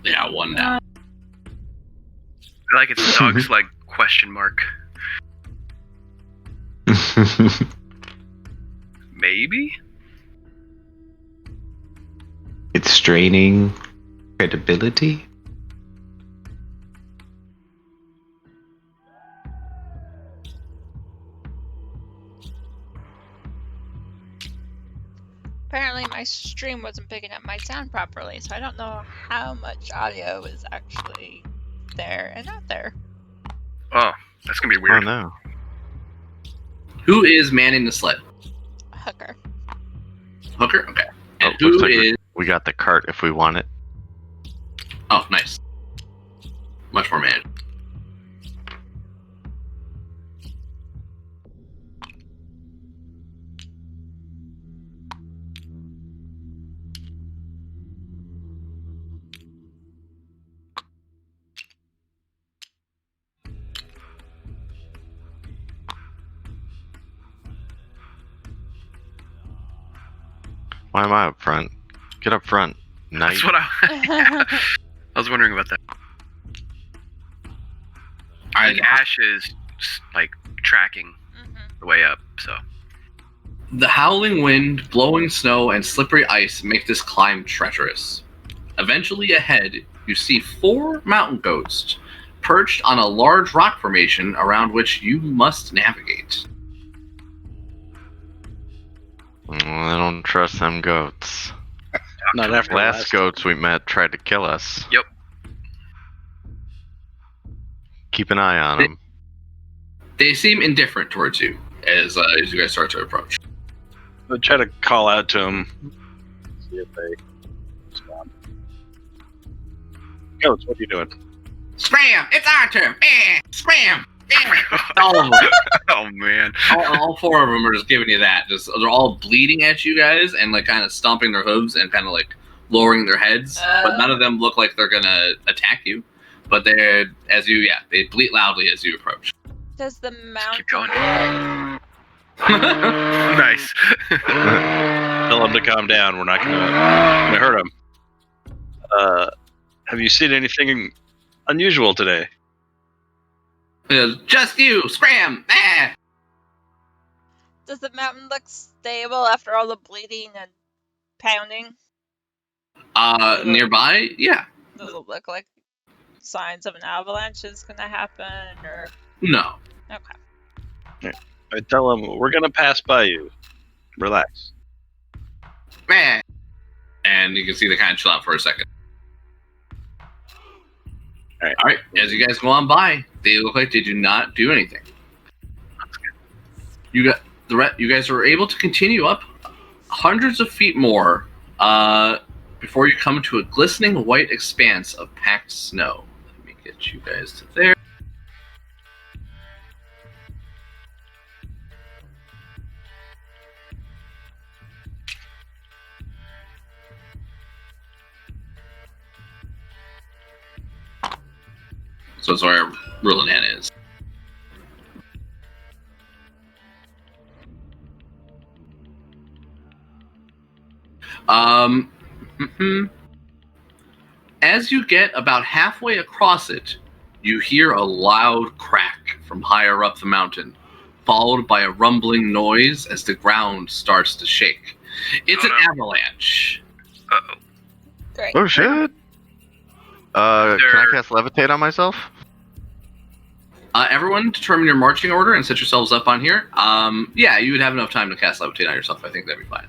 Yeah, one down. I like it's dog's leg question mark. Maybe? It's straining credibility. Apparently my stream wasn't picking up my sound properly, so I don't know how much audio is actually there and not there. Oh, that's gonna be Oh weird. no. Who is manning the sled? Hooker. Hooker? Okay. Oh, And who looks like is... we got the cart if we want it. Oh, nice. Much more managed. Why am I up front? Get up front. Knight. That's what I was wondering about that. I think Ash is like tracking the way up, so. The howling wind, blowing snow, and slippery ice make this climb treacherous. Eventually ahead, you see 4 mountain goats perched on a large rock formation around which you must navigate. I don't trust them goats. Not after Last goats we met tried to kill us. Yep. Keep an eye on them. They seem indifferent towards you as you guys start to approach. I'll try to call out to them. See if they respond. Goats, what are you doing? Scram! It's our turn! Scram! All of them. Oh man. all 4 of them are just giving you that. Just they're all bleeding at you guys and like kind of stomping their hooves and kind of like lowering their heads. But none of them look like they're gonna attack you. But they bleat loudly as you approach. Does the mountain Keep going. look... Nice. Tell them to calm down. We're not gonna hurt them. Have you seen anything unusual today? Just you! Scram! Does the mountain look stable after all the bleeding and pounding? Nearby? Yeah. Does it look like signs of an avalanche is gonna happen, or... No. Okay. I tell them we're gonna pass by you. Relax. And you can see they kind of chill out for a second. All right. As you guys go on by, they look like they do not do anything. You guys are able to continue up hundreds of feet more before you come to a glistening white expanse of packed snow. Let me get you guys to there. So that's where Rulinan is. As you get about halfway across it, you hear a loud crack from higher up the mountain, followed by a rumbling noise as the ground starts to shake. It's an avalanche. Uh-oh. Great. Oh shit! Can I cast levitate on myself? Everyone determine your marching order and set yourselves up on here. Yeah, you would have enough time to cast levitate on yourself. I think that'd be fine.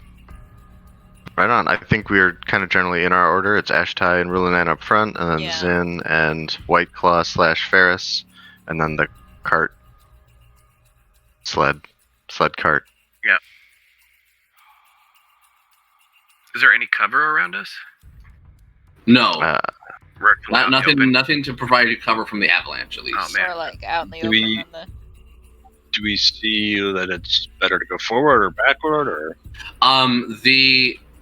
Right on. I think we're kind of generally in our order. It's Ashtai and Rulinan up front, and then Yeah. Zin and Whiteclaw / Ferris, and then the cart. Sled cart. Yeah. Is there any cover around us? No, We're out in the open. nothing to provide you cover from the avalanche, at least. Oh, man. Or like out in the Do open we- on the... Do we see that it's better to go forward or backward, or?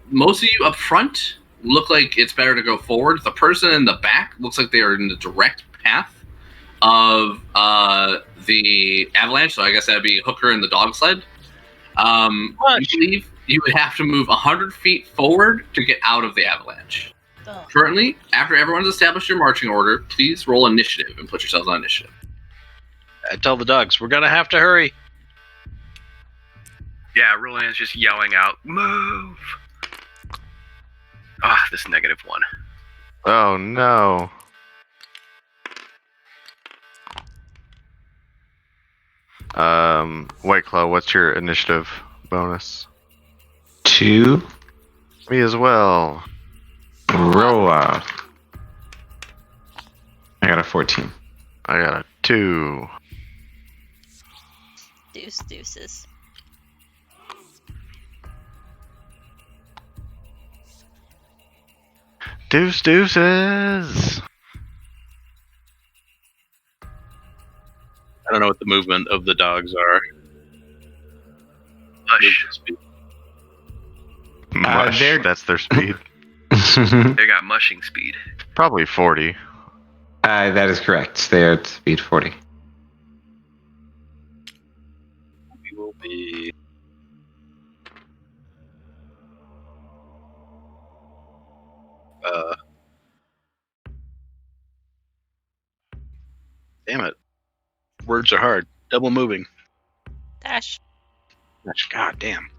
Most of you up front look like it's better to go forward. The person in the back looks like they are in the direct path of the avalanche. So I guess that'd be Hooker and the dog sled. You believe you would have to move 100 feet forward to get out of the avalanche. Ugh. Currently, after everyone's established your marching order, please roll initiative and put yourselves on initiative. I tell the dogs, we're gonna have to hurry. Yeah, Roland is just yelling out, "Move!" Ah, this -1. Oh no. White Claw, what's your initiative bonus? 2. Me as well. Roll out. I got a 14. I got a 2. Deuces. Deuces. I don't know what the movement of the dogs are. Hush. Mush, they're- that's their speed. They got mushing speed. Probably 40. That is correct. They are at speed 40. We will be. Damn it. Words are hard. Double moving. Dash. Gosh, god damn.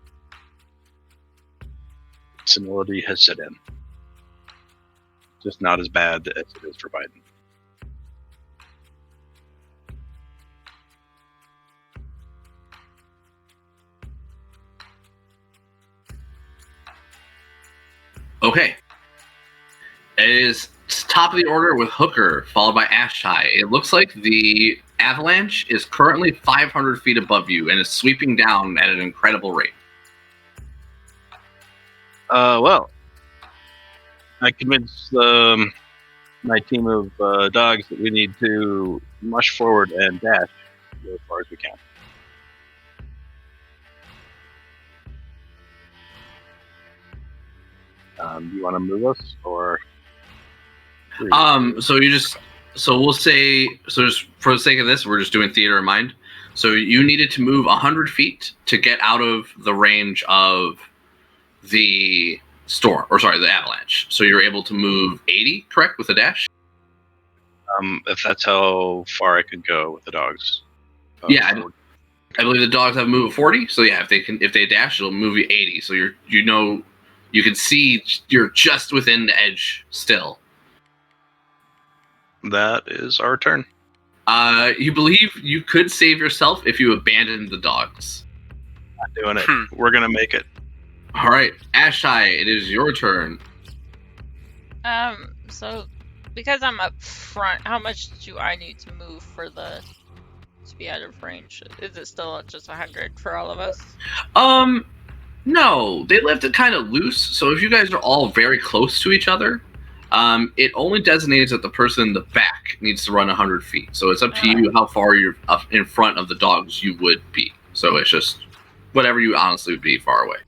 Senility has set in. Just not as bad as it is for Biden. Okay. It is top of the order with Hooker, followed by Ashtai. It looks like the avalanche is currently 500 feet above you and is sweeping down at an incredible rate. Well, I convinced my team of dogs that we need to mush forward and dash as far as we can. Do you want to move us, or? So we'll say, just for the sake of this, we're just doing theater of mind. So you needed to move 100 feet to get out of the range of the storm, the avalanche. So you're able to move 80, correct, with a dash? If that's how far I could go with the dogs. Yeah, I believe the dogs have a move of 40. So yeah, if they dash, it'll move you 80. So you can see you're just within the edge still. That is our turn. You believe you could save yourself if you abandoned the dogs. Not doing it. We're gonna make it. All right, Ashai, it is your turn. So because I'm up front, how much do I need to move to be out of range? Is it still just 100 for all of us? No, they left it kind of loose. So if you guys are all very close to each other, it only designates that the person in the back needs to run 100 feet. So it's up to you how far you're up in front of the dogs you would be. So it's just whatever you honestly would be far away.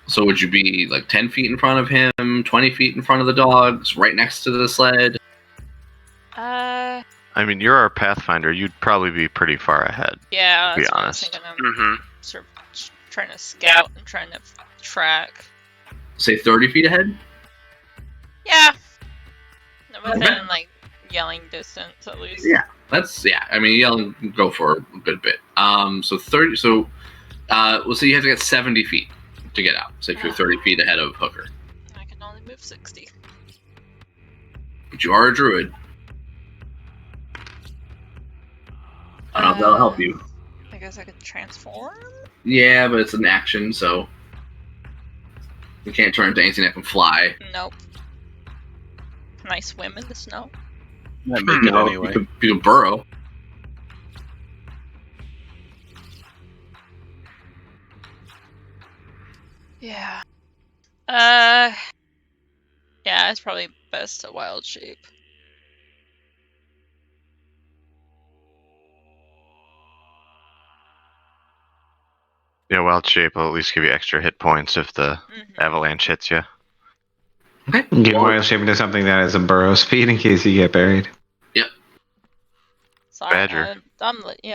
So would you be like 10 feet in front of him, 20 feet in front of the dogs, right next to the sled? I mean, you're our Pathfinder. You'd probably be pretty far ahead. Yeah, to be that's what honest. I was thinking. I'm Mm-hmm. sort of trying to scout and trying to track. Say 30 feet ahead? Yeah. Within Okay. like yelling distance at least. Yeah. I mean, yelling can go for a good bit. So 30. So, we'll say you have to get 70 feet to get out. So if you're 30 feet ahead of Hooker, I can only move 60. but you are a druid. I don't know if that'll help you. I guess I could transform. Yeah, but it's an action, so you can't turn into anything that can fly. Nope. Can I swim in the snow? Might make it No, anyway. you can burrow. Yeah. Yeah, it's probably best to wild shape. Yeah, wild shape will at least give you extra hit points if the Mhm. avalanche hits you. Okay. You can Well, wild shape into something that has a burrow speed in case you get buried. Sorry, Badger. I'm looking.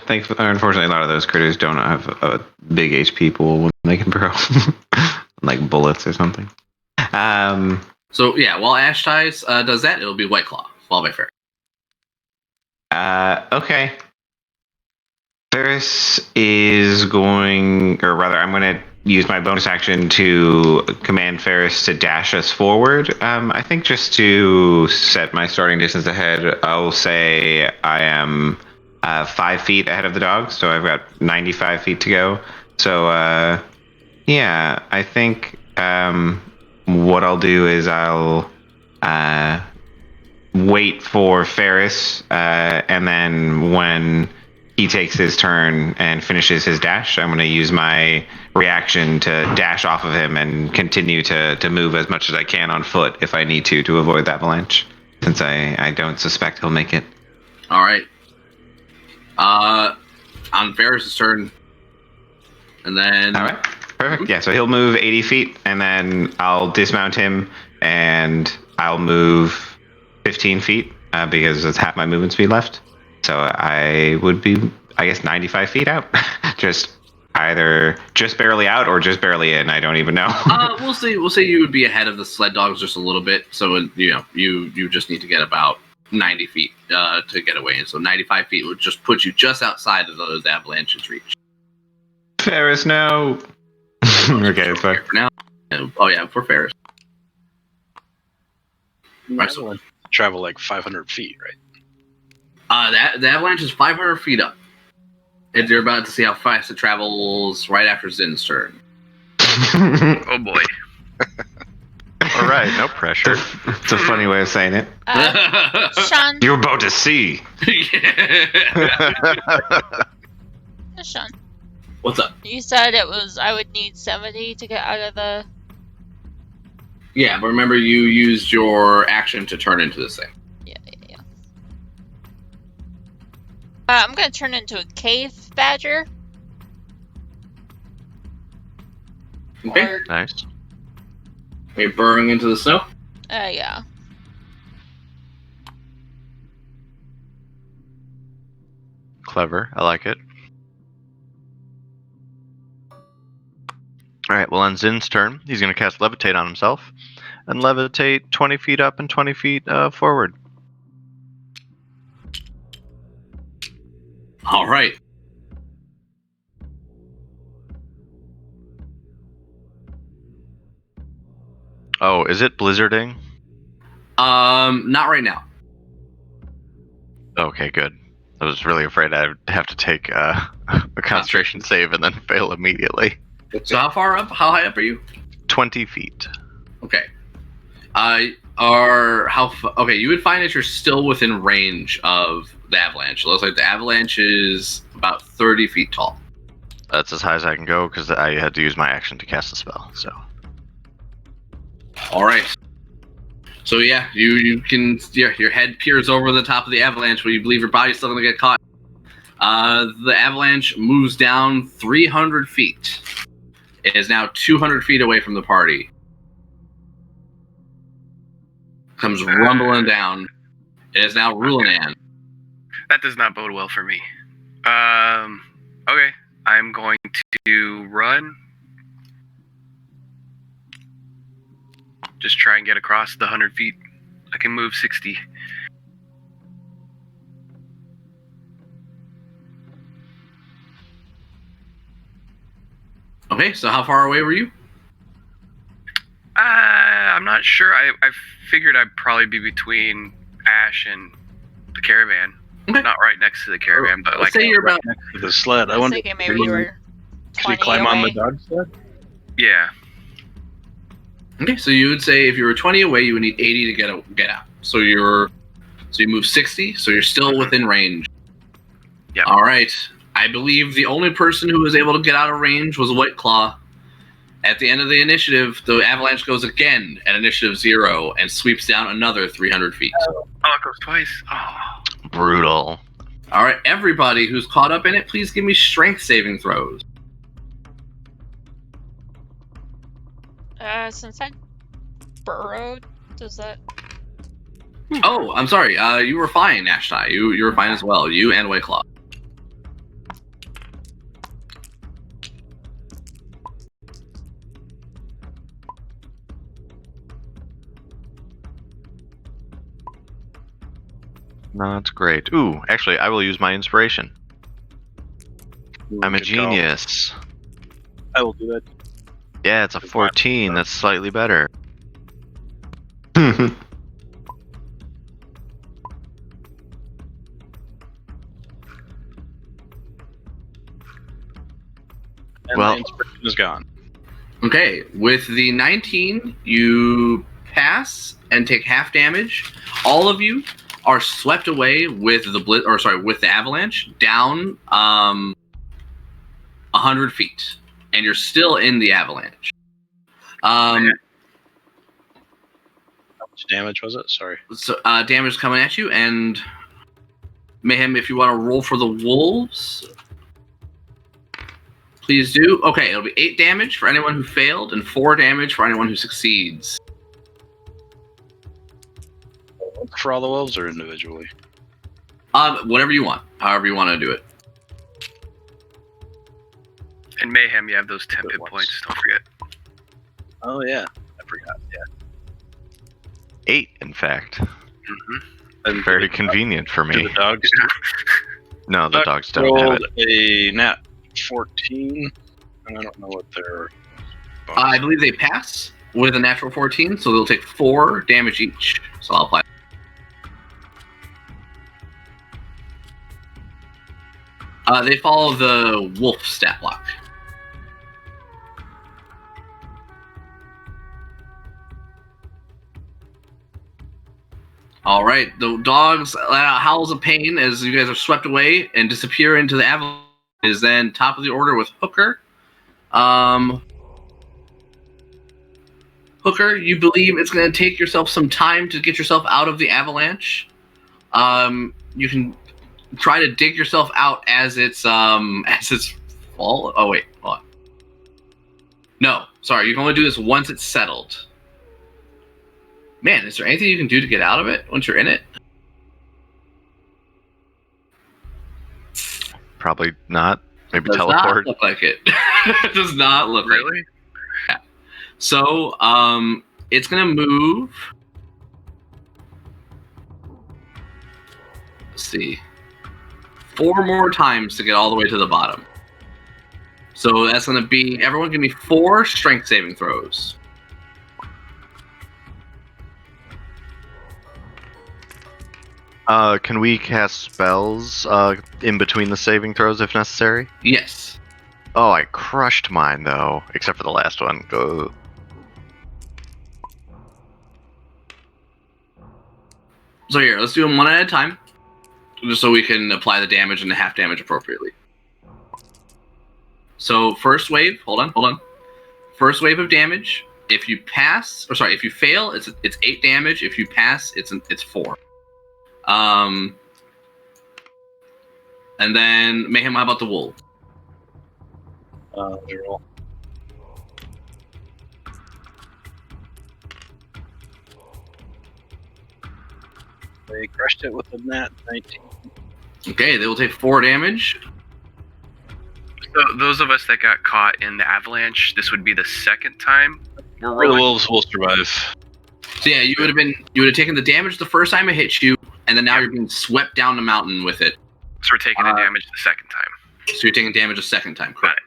Unfortunately, a lot of those critters don't have a big HP pool when they can burrow, like bullets or something. So yeah, while Ash Ties does that, it'll be White Claw, followed by Fair. Okay. Ferris is going, or rather, I'm going to use my bonus action to command Ferris to dash us forward. I think just to set my starting distance ahead, I'll say I am 5 feet ahead of the dogs, so I've got 95 feet to go. So, yeah, I think what I'll do is I'll wait for Ferris, and then when he takes his turn and finishes his dash, I'm going to use my reaction to dash off of him and continue to move as much as I can on foot if I need to avoid the avalanche, since I don't suspect he'll make it. All right. On Ferris's turn, and then. All right. Perfect. Yeah, so he'll move 80 feet, and then I'll dismount him, and I'll move 15 feet because it's half my movement speed left. So I would be, I guess, 95 feet out. Just either just barely out or just barely in. I don't even know. We'll say you would be ahead of the sled dogs just a little bit. So you just need to get about 90 feet to get away. And so 95 feet would just put you just outside of those avalanches reach. Ferris, no. Okay, it's fine. For now. Oh yeah, for Ferris. Right, so, Everyone travel like 500 feet, right? the avalanche is 500 feet up. And you're about to see how fast it travels right after Zin's turn. Oh boy. All right, no pressure. It's a funny way of saying it. Sean. You're about to see. Sean. What's up? You said I would need 70 to get out of the... Yeah, but remember you used your action to turn into this thing. Yeah. I'm gonna turn into a cave badger. Okay. Or, Nice. Are you burrowing into the snow? yeah. Clever. I like it. All right, well, on Zin's turn, he's going to cast Levitate on himself and levitate 20 feet up and 20 feet forward. All right. Oh, is it blizzarding? Not right now. Okay, good. I was really afraid I'd have to take a concentration save and then fail immediately. So how high up are you? 20 feet. Okay. Okay, you would find that you're still within range of the avalanche. It looks like the avalanche is about 30 feet tall. That's as high as I can go because I had to use my action to cast the spell. So. All right. So yeah, you can your head peers over the top of the avalanche, where you believe your body's still gonna get caught. The avalanche moves down 300 feet. It is now 200 feet away from the party. Comes rumbling down. It is now Rulanan. That does not bode well for me. Okay. I'm going to run. Just try and get across the 100 feet. I can move 60. Okay, so how far away were you? I'm not sure. I figured I'd probably be between Ash and the caravan. Okay. Not right next to the caravan, but Let's like say you're about. Next to the sled. I I was wonder. thinking maybe you were Can we 20 climb on the away. dog sled? yeah. Okay, so you would say if you were 20 away, you would need 80 to get out. So you move 60, so you're still within range. Yep. All right. I believe the only person who was able to get out of range was White Claw. At the end of the initiative, the avalanche goes again at initiative 0 and sweeps down another 300 feet. Oh, it goes twice. Oh. Brutal. All right, everybody who's caught up in it, please give me strength saving throws. Since I burrowed, does that... Oh, I'm sorry. You were fine, Ashtai. You were fine as well. You and White Claw. Not great. Ooh, actually, I will use my inspiration. I'm a Good call. genius. I will do that. Yeah, it's a 14. That's slightly better. And Well- my inspiration is gone. Okay, with the 19, you pass and take half damage. All of you are swept away with the with the avalanche down 100 feet, and you're still in the avalanche. Yeah. How much damage was it? Sorry. So damage coming at you, and Mayhem, if you want to roll for the wolves, please do. Okay, it'll be 8 damage for anyone who failed, and 4 damage for anyone who succeeds. For all the wolves or individually? Whatever you want, however you want to do it. And Mayhem, you have those 10 Good hit ones. points. Don't forget. Oh yeah, I forgot. Yeah. 8, in fact. And Very convenient for Do me. the dogs No, the dogs don't have rolled it. a nat 14, and I don't know what their. I believe they pass with a natural 14, so they'll take 4 damage each. So I'll apply. They follow the wolf stat block. All right, the dogs howls of pain as you guys are swept away and disappear into the avalanche. Is then top of the order with Hooker. Hooker, you believe it's going to take yourself some time to get yourself out of the avalanche. You can try to dig yourself out as it's fall. Oh wait, hold on. No, sorry, you can only do this once it's settled. Man, is there anything you can do to get out of it once you're in it? Probably not. Maybe Does teleport. not look like it. It does not look like it. Really? So, it's gonna move. Let's see. 4 more times to get all the way to the bottom. So that's gonna be everyone give me 4 strength saving throws. Can we cast spells in between the saving throws if necessary? Yes. Oh, I crushed mine though, except for the last one. Go. So here, let's do them one at a time, just so we can apply the damage and the half damage appropriately. So first wave, hold on. First wave of damage. If you pass, or sorry, if you fail, it's 8 damage. If you pass, it's 4. And then Mayhem, how about the wolf? Roll. They crushed it with a nat 19. Okay, they will take 4 damage. So those of us that got caught in the avalanche, this would be the second time we're The rolling. wolves will survive. So yeah, you would have taken the damage the first time it hit you, and then now you're being swept down the mountain with it. So we're taking the damage the second time. So you're taking damage a second time, correct?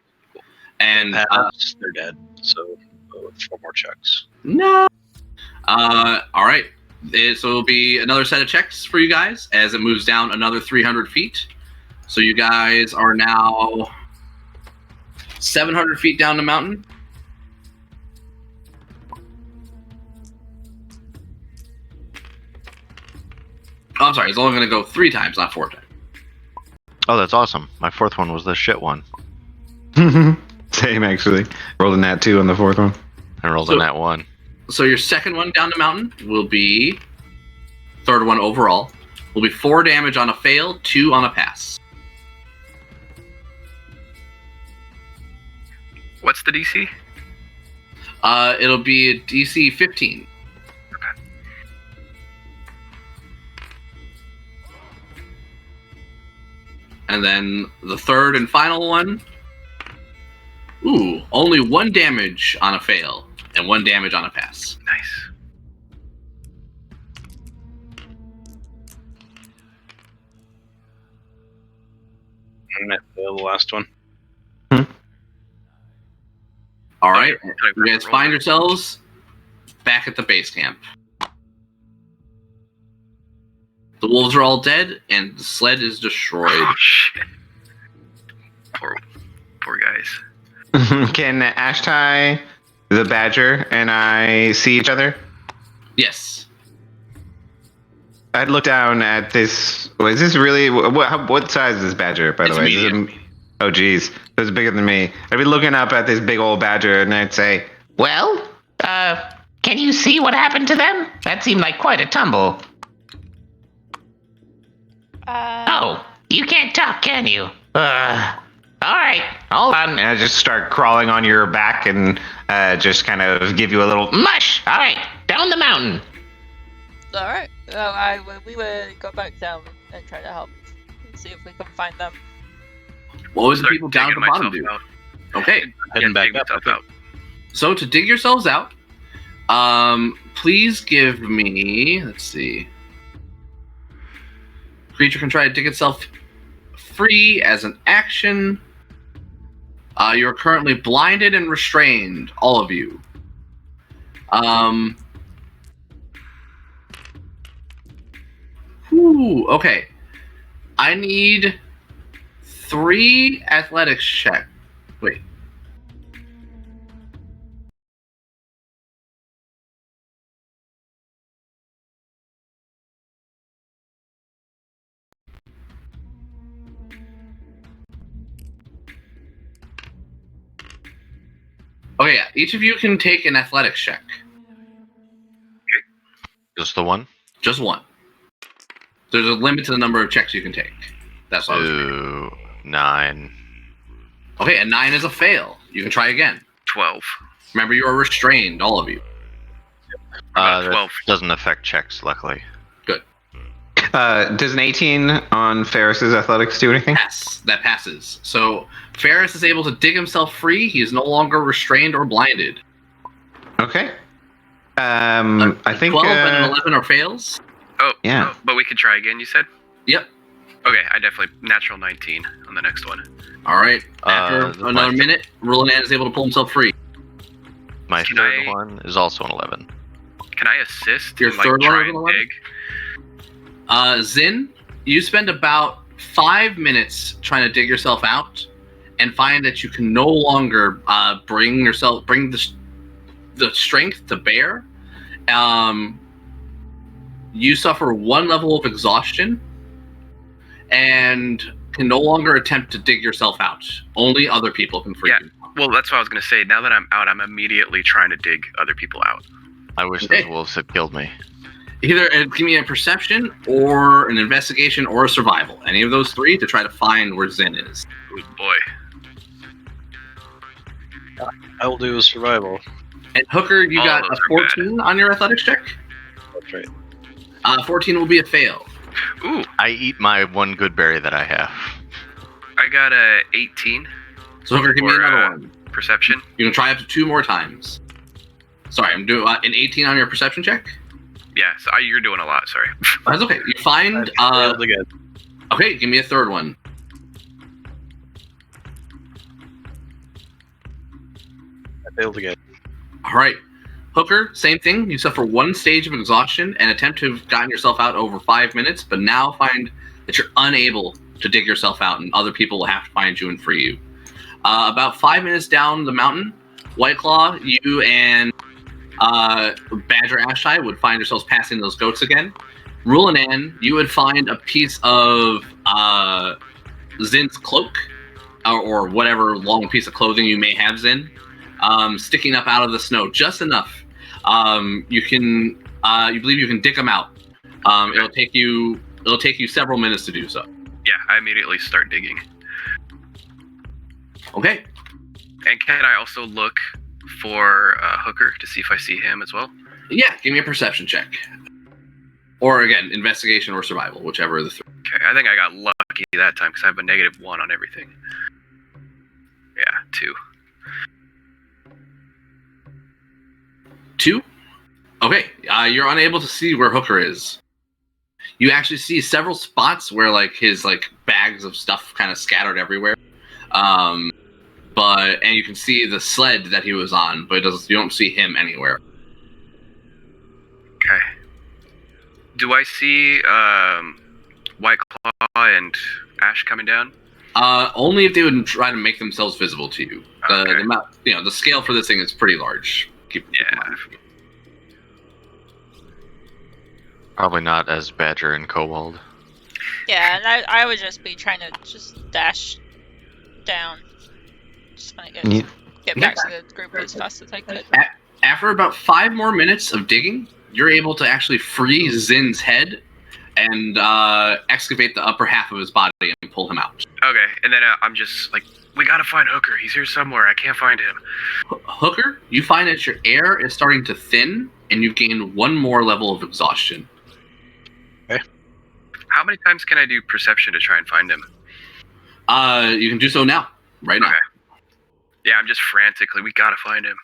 And They're dead. So 4 more checks. no. All right. So it'll be another set of checks for you guys as it moves down another 300 feet. So you guys are now 700 feet down the mountain. Oh, I'm sorry. It's only going to go 3 times, not 4 times. Oh, that's awesome. My 4th one was the shit one. Same, actually. Rolled a nat 2 on the 4th one. I rolled So- a nat 1. So your second one down the mountain will be, third one overall, will be 4 damage on a fail, 2 on a pass. What's the DC? It'll be a DC 15. And then the third and final one. Ooh, only 1 damage on a fail and 1 damage on a pass. Nice. And I failed the last one. All right, Okay, you guys find yourselves back at the base camp. The wolves are all dead, and the sled is destroyed. Oh shit! Poor guys. Can Ashtai, the badger, and I see each other? Yes. I'd look down at this. Is this really what size is this badger? By the It's way, medium. Oh, geez, it's bigger than me. I'd be looking up at this big old badger, and I'd say, Well, can you see what happened to them? That seemed like quite a tumble. Oh, you can't talk, can you? All right, hold on. and I just start crawling on your back and just kind of give you a little. Mush! All right, down the mountain. Alright, we would go back down and try to help and see if we can find them. What was the Start people down at the digging bottom myself do? out. Okay, Heading back dig up. myself out. so to dig yourselves out, please give me. Let's see. Creature can try to dig itself free as an action. You are currently blinded and restrained, all of you. Okay. I need 3 athletics check. Wait. Okay, yeah. Each of you can take an athletics check. Just the one? Just one. There's a limit to the number of checks you can take. That's all. Ooh, 9. Okay, a 9 is a fail. You can try again. 12. Remember, you are restrained, all of you. About That 12. doesn't affect checks, luckily. Does an 18 on Ferris's athletics do anything? Pass. That passes. So Ferris is able to dig himself free. He is no longer restrained or blinded. Okay. I think 12 and an 11 are fails. Oh, Yeah. oh, but we could try again, you said? Yep. Okay, I definitely natural 19 on the next one. All right. After my another th- minute, Rulinan is able to pull himself free. My Can third I- one is also an 11. Can I assist Your and like third one try is an and 11? dig? Zin, you spend about 5 minutes trying to dig yourself out, and find that you can no longer bring the strength to bear. You suffer 1 level of exhaustion, and can no longer attempt to dig yourself out. Only other people can free Yeah. you. Well, that's what I was gonna say. Now that I'm out, I'm immediately trying to dig other people out. I wish Okay. those wolves had killed me. Either give me a perception, or an investigation, or a survival. Any of those 3 to try to find where Zin is. Oh boy. I will do a survival. And Hooker, you All got those a are bad. 14 on your athletics check. That's right. 14 will be a fail. Ooh, I eat my 1 good berry that I have. I got a 18 So Hooker, give me Or, another one. perception. You can try up to 2 more times. Sorry, I'm doing an 18 on your perception check. Yeah, so you're doing a lot. Sorry. That's okay. You find. I failed again. Okay, give me a third one. I failed again. All right, Hooker, same thing. You suffer 1 stage of exhaustion and attempt to have gotten yourself out over 5 minutes, but now find that you're unable to dig yourself out, and other people will have to find you and free you. About 5 minutes down the mountain, Whiteclaw, you and Badger Ashai would find yourselves passing those goats again. Rulinan, you would find a piece of Zin's cloak, or whatever long piece of clothing you may have, Zin, sticking up out of the snow just enough. You believe you can dig them out. It'll take you several minutes to do so. Yeah, I immediately start digging. Okay. And can I also look for Hooker to see if I see him as well? Yeah, give me a perception check. Or again, investigation or survival, whichever of the 3. Okay, I think I got lucky that time because I have a -1 on everything. Yeah, 2. 2? Okay, you're unable to see where Hooker is. You actually see several spots where like his like bags of stuff kind of scattered everywhere. And you can see the sled that he was on, but you don't see him anywhere. Okay. Do I see White Claw and Ash coming down? Only if they would try to make themselves visible to you. Okay. The scale for this thing is pretty large. Keep in mind. Probably not as Badger and Kobold. Yeah, and I would just be trying to just dash down. Just want to get back to the group as fast as I could. After about 5 more minutes of digging, you're able to actually free Zin's head and excavate the upper half of his body and pull him out. Okay, and then I'm just like, we gotta find Hooker. He's here somewhere. I can't find him. Hooker, you find that your air is starting to thin, and you've gained 1 more level of exhaustion. Okay. How many times can I do perception to try and find him? You can do so now, right now. Okay. Yeah, I'm just frantically. We gotta find him.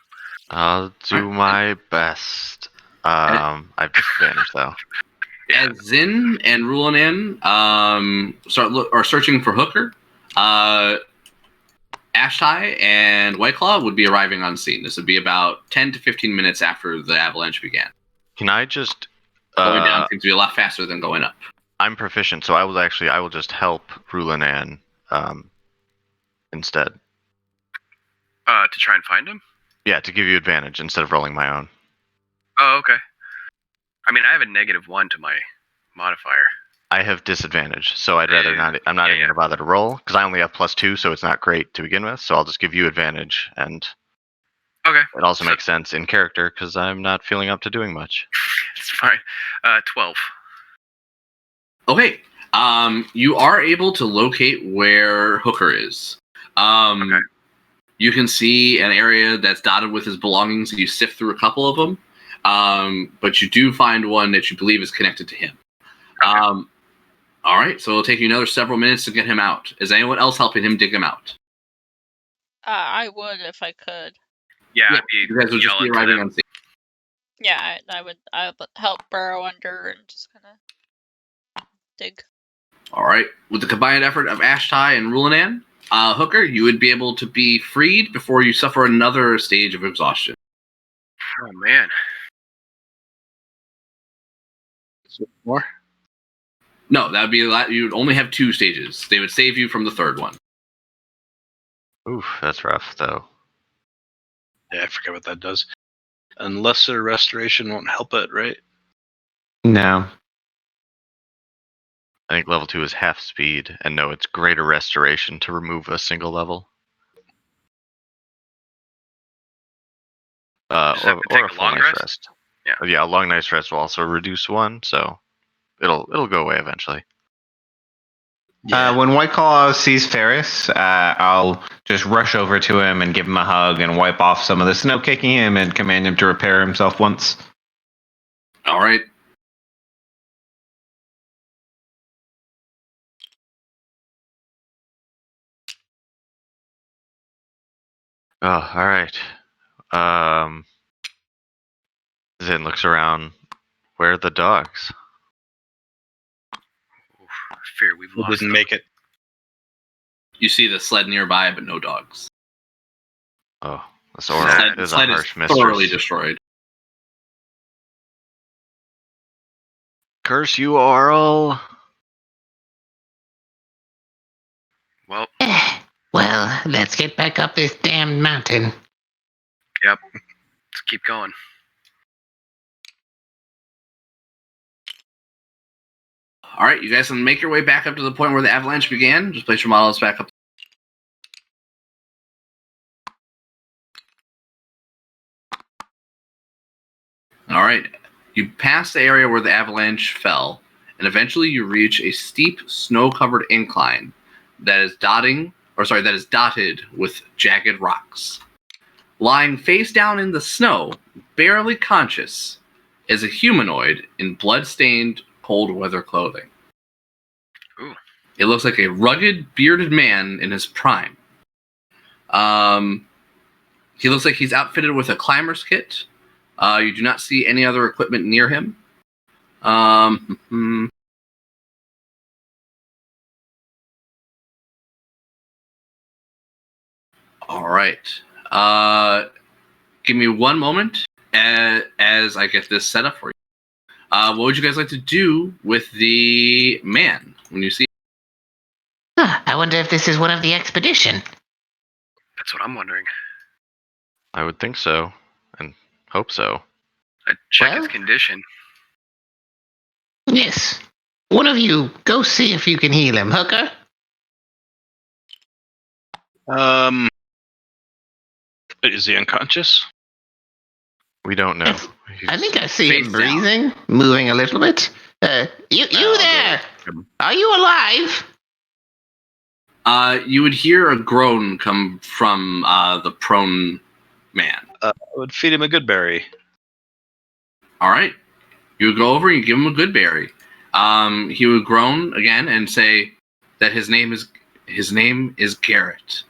I'll do my best. I've disadvantage though. As Zin and Rulanan are searching for Hooker, Ashtai and Whiteclaw would be arriving on scene. This would be about 10 to 15 minutes after the avalanche began. Can I just Going down seems to be a lot faster than going up. I'm proficient, so I will just help Rulanan instead. To try and find him? Yeah, to give you advantage instead of rolling my own. Oh, okay. I mean, I have a -1 to my modifier. I have disadvantage, so I'd rather not. I'm not even gonna bother to roll because I only have +2, so it's not great to begin with. So I'll just give you advantage, and Okay. it also makes sense in character because I'm not feeling up to doing much. It's fine. 12. Okay. You are able to locate where Hooker is. Okay. You can see an area that's dotted with his belongings. You sift through a couple of them, but you do find one that you believe is connected to him. Okay. All right, so it'll take you another several minutes to get him out. Is anyone else helping him dig him out? I would if I could. Yeah, Yeah, I'd be you guys will just be yelling to arriving them. on scene. Yeah, I would help burrow under and just kind of dig. All right, with the combined effort of Ashtai and Rulanan, Hooker, you would be able to be freed before you suffer another stage of exhaustion. Oh, man. More? No, that would be you would only have 2 stages. They would save you from the 3rd one. Oof, that's rough though. Yeah, I forget what that does. And lesser restoration won't help it, right? No. I think level 2 is half speed, and no, it's greater restoration to remove a single level. Does that Or take a a full long night's rest? rest. Yeah. Yeah, a long night's rest will also reduce 1, so it'll go away eventually. When Whiteclaw sees Ferris, I'll just rush over to him and give him a hug and wipe off some of the snow kicking him and command him to repair himself once. All right. Oh, all right. Zin looks around. Where are the dogs? Oof, I fear we've We lost didn't them. make it. You see the sled nearby, but no dogs. Oh, this Aura is a sled harsh thoroughly mistress. destroyed. Curse you, Oral. Well, Well, let's get back up this damned mountain. let's keep going. All right, you guys can make your way back up to the point where the avalanche began. Just place your models back up. All right, you pass the area where the avalanche fell, and eventually you reach a steep, snow-covered incline that is dotted with jagged rocks. Lying face down in the snow, barely conscious, is a humanoid in blood-stained, cold-weather clothing. Ooh. It looks like a rugged, bearded man in his prime. He looks like he's outfitted with a climber's kit. You do not see any other equipment near him. All right. Give me one moment as I get this set up for you. What would you guys like to do with the man when you see? I wonder if this is one of the expedition. That's what I'm wondering. I would think so, and hope so. I'd check his Well? condition. Yes. One of you, go see if you can heal him, Hooker. Is he unconscious? We don't know. I think I see face him down. breathing, moving a little bit. You I'll there? go. Are you alive? You would hear a groan come from the prone man. I would feed him a good berry. All right. You would go over and you give him a good berry. He would groan again and say that his name is Garrett,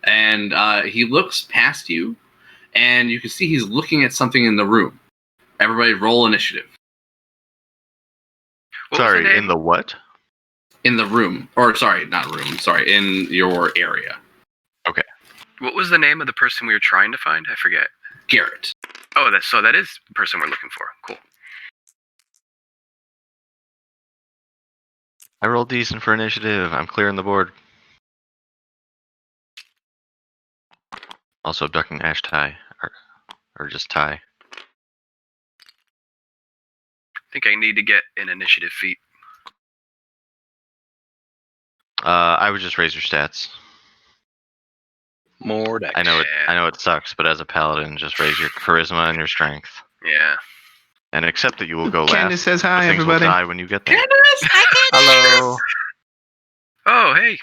and he looks past you, and you can see he's looking at something in the room. Everybody, roll initiative What was the Sorry, name? in the what? in the room, or sorry, not room. Sorry, in your area. What was the name of the person we were trying to find? I forget. Garrett. Oh, that is the person we're looking for. Cool. I rolled decent for initiative. I'm clearing the board. Also ducking Ash tie, or just tie. I think I need to get an initiative feat. I would just raise your stats. More dex. I know it. Yeah. I know it sucks, but as a paladin, just raise your charisma and your strength, Yeah. and accept that you will go Candace last. says but hi, things everybody. will die when you get there. Hello. Oh, hey.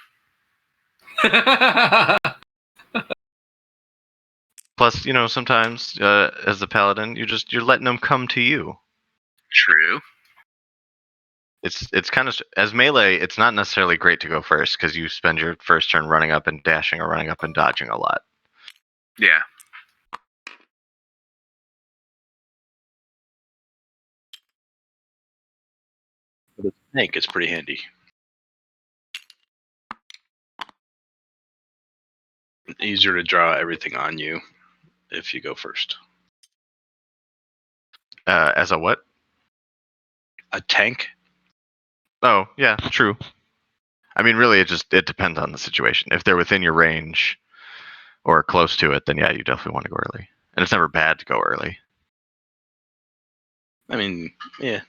Plus, sometimes as the paladin, you're letting them come to you. True. It's kind of as melee. It's not necessarily great to go first because you spend your first turn running up and dashing or running up and dodging a lot. Yeah. With a snake, it's pretty handy. Easier to draw everything on you if you go first. As a what? A tank? Oh, yeah, true. I mean, really, it depends on the situation. If they're within your range or close to it, then yeah, you definitely want to go early. And it's never bad to go early. I mean, yeah.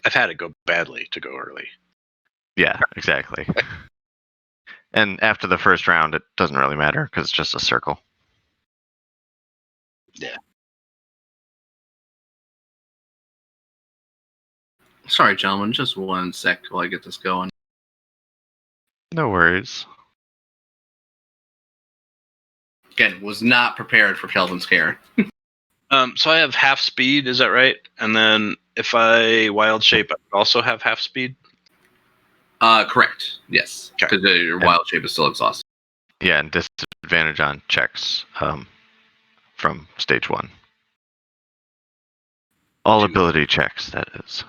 I've had it go badly to go early. Yeah, exactly. And after the first round, it doesn't really matter because it's just a circle. Yeah. Sorry, gentlemen, just one sec while I get this going. No worries. Again, was not prepared for Kelvin's care. So I have half speed, is that right? And then if I wild shape, I also have half speed. Correct. Yes, Okay. because your wild shape is still exhausted. Yeah, and disadvantage on checks from stage 1. All ability checks, that is.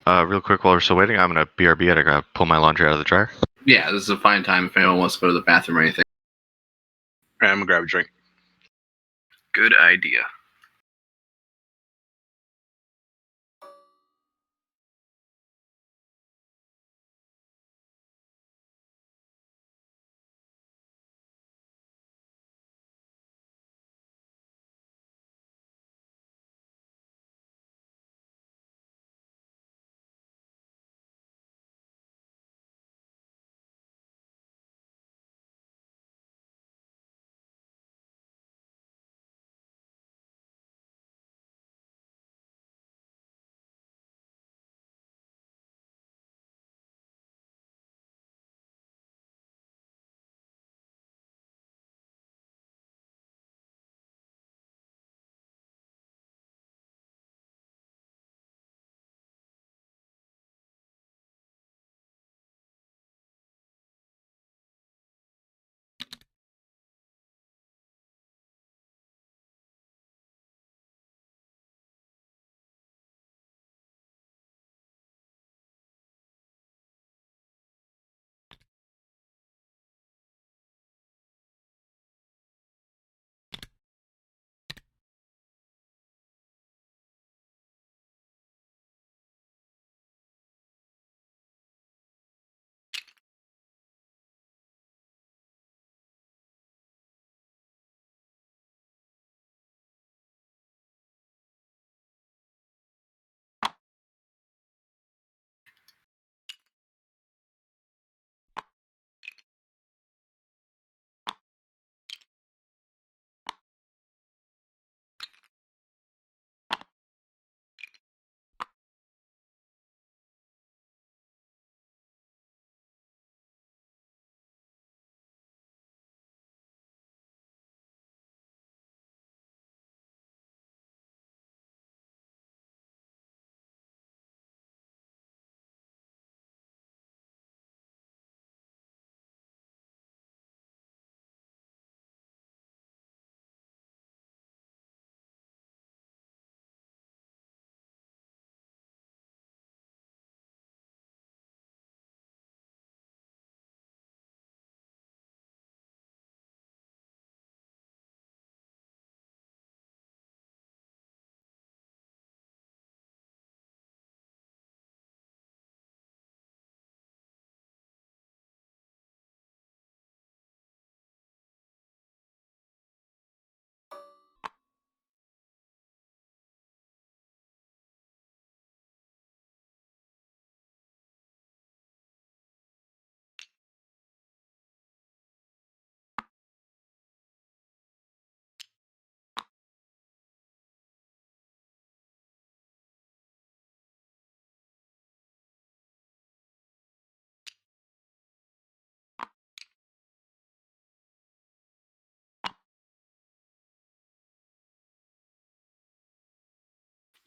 Real quick, while we're still waiting, I'm gonna BRB it. I gotta pull my laundry out of the dryer. Yeah, this is a fine time if anyone wants to go to the bathroom or anything. I'm gonna grab a drink. Good idea.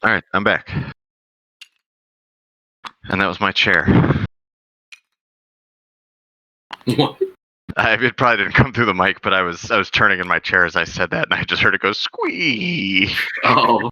All right, I'm back. And that was my chair. What? It probably didn't come through the mic, but I was turning in my chair as I said that, and I just heard it go squee. Oh,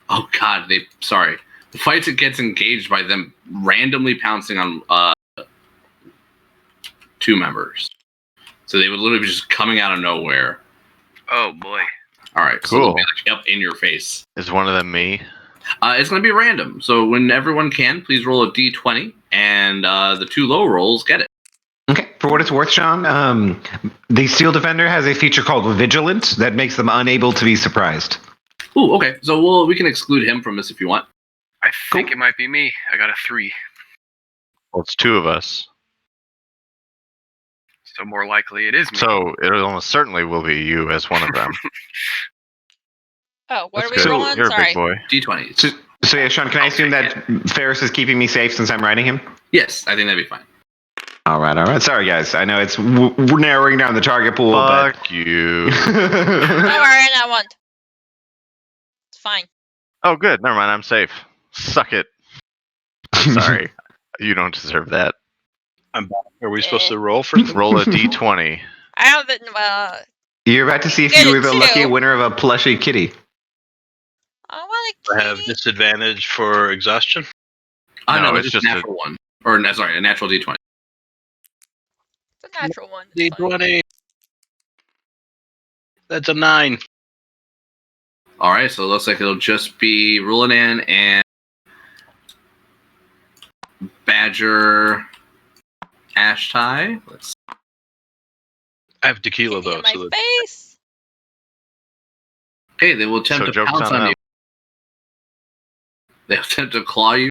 oh God! Sorry. The fights it gets engaged by them randomly pouncing on 2 members. So they would literally be just coming out of nowhere. Oh boy. All right, so they'll Cool. be like up in your face. Is one of them me? It's going to be random. So when everyone can, please roll a d20, and the 2 low rolls get it. Okay, for what it's worth, Sean, the Steel Defender has a feature called Vigilance that makes them unable to be surprised. Ooh, okay. So we can exclude him from this if you want. I think it might be me. I got a 3. Well, it's 2 of us. So more likely it is me. So it almost certainly will be you as one of them. Oh, what That's are we good. rolling? You're a Sorry. big boy. d20s. So yeah, Sean, can I assume that Ferris is keeping me safe since I'm riding him? Yes, I think that'd be fine. All right. Sorry, guys. I know it's we're narrowing down the target pool, Fuck you. Don't worry, that one. It's fine. Oh, good. Never mind. I'm safe. Suck it. I'm sorry. You don't deserve that. I'm back. Are we supposed to roll for something? Roll a d20. I haven't. Well, You're about to see if Get you it were the lucky too. winner of a plushie kitty. I want a I have kitty. disadvantage for exhaustion. No, No, it's it's just just a natural one. Or, sorry, a natural d20. It's a natural one. It's fine. D20. That's a 9. All right, so it looks like it'll just be Rulanan and Badger Ashtai. Let's. I have tequila Kitty though, in my so that face. Okay, they will attempt So to joke's pounce on on them. you. They attempt to claw you.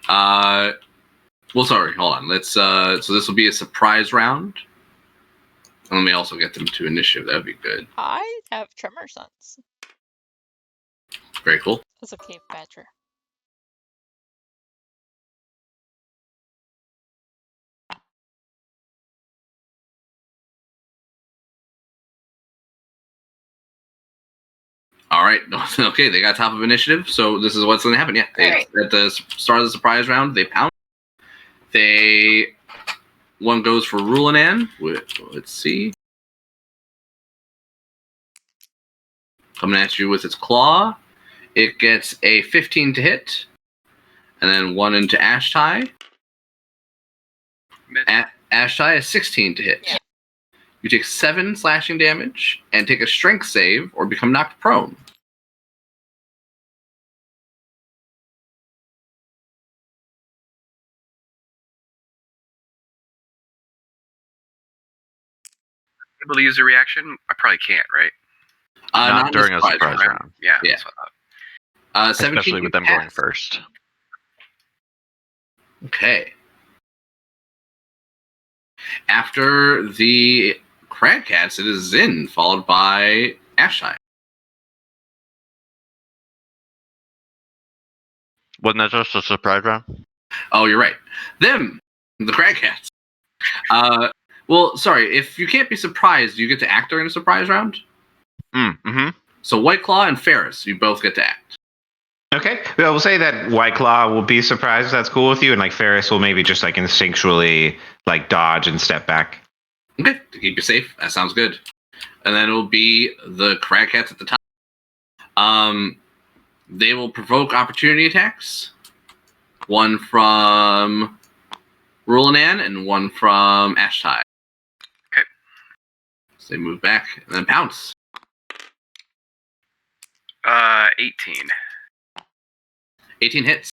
Well, sorry, hold on. Let's. So this will be a surprise round. And let me also get them to initiative. That would be good. I have tremor sense. Very cool. That's okay, Badger. All right. Okay, they got top of initiative. So this is what's going to happen. Yeah. Alright. At the start of the surprise round, they pounce. One goes for Rulanan. Let's see. Coming at you with its claw. It gets a 15 to hit. And then 1 into Ashtai. Miss. Ashtai is 16 to hit. Yeah. You take 7 slashing damage and take a strength save or become knocked prone. Able to use a reaction? I probably can't, right? Not in during the a surprise round. Yeah. Yeah. That's what I thought. 17 Especially with them pass. going first. Okay. After the Cragcats, it is Zin, followed by Ashtai. Wasn't that just a surprise round? Oh, you're right. Them, the crag cats. Well, sorry. If you can't be surprised, you get to act during a surprise round. Mm-hmm. So White Claw and Ferris, you both get to act. Okay. Well, we'll say that White Claw will be surprised if that's cool with you, and like Ferris will maybe just like instinctually like dodge and step back. Okay, to keep you safe. That sounds good. And then it'll be the crag cats at the top. They will provoke opportunity attacks. One from Rulanan and one from Ashtai. Okay. So they move back and then pounce. 18. 18 hits.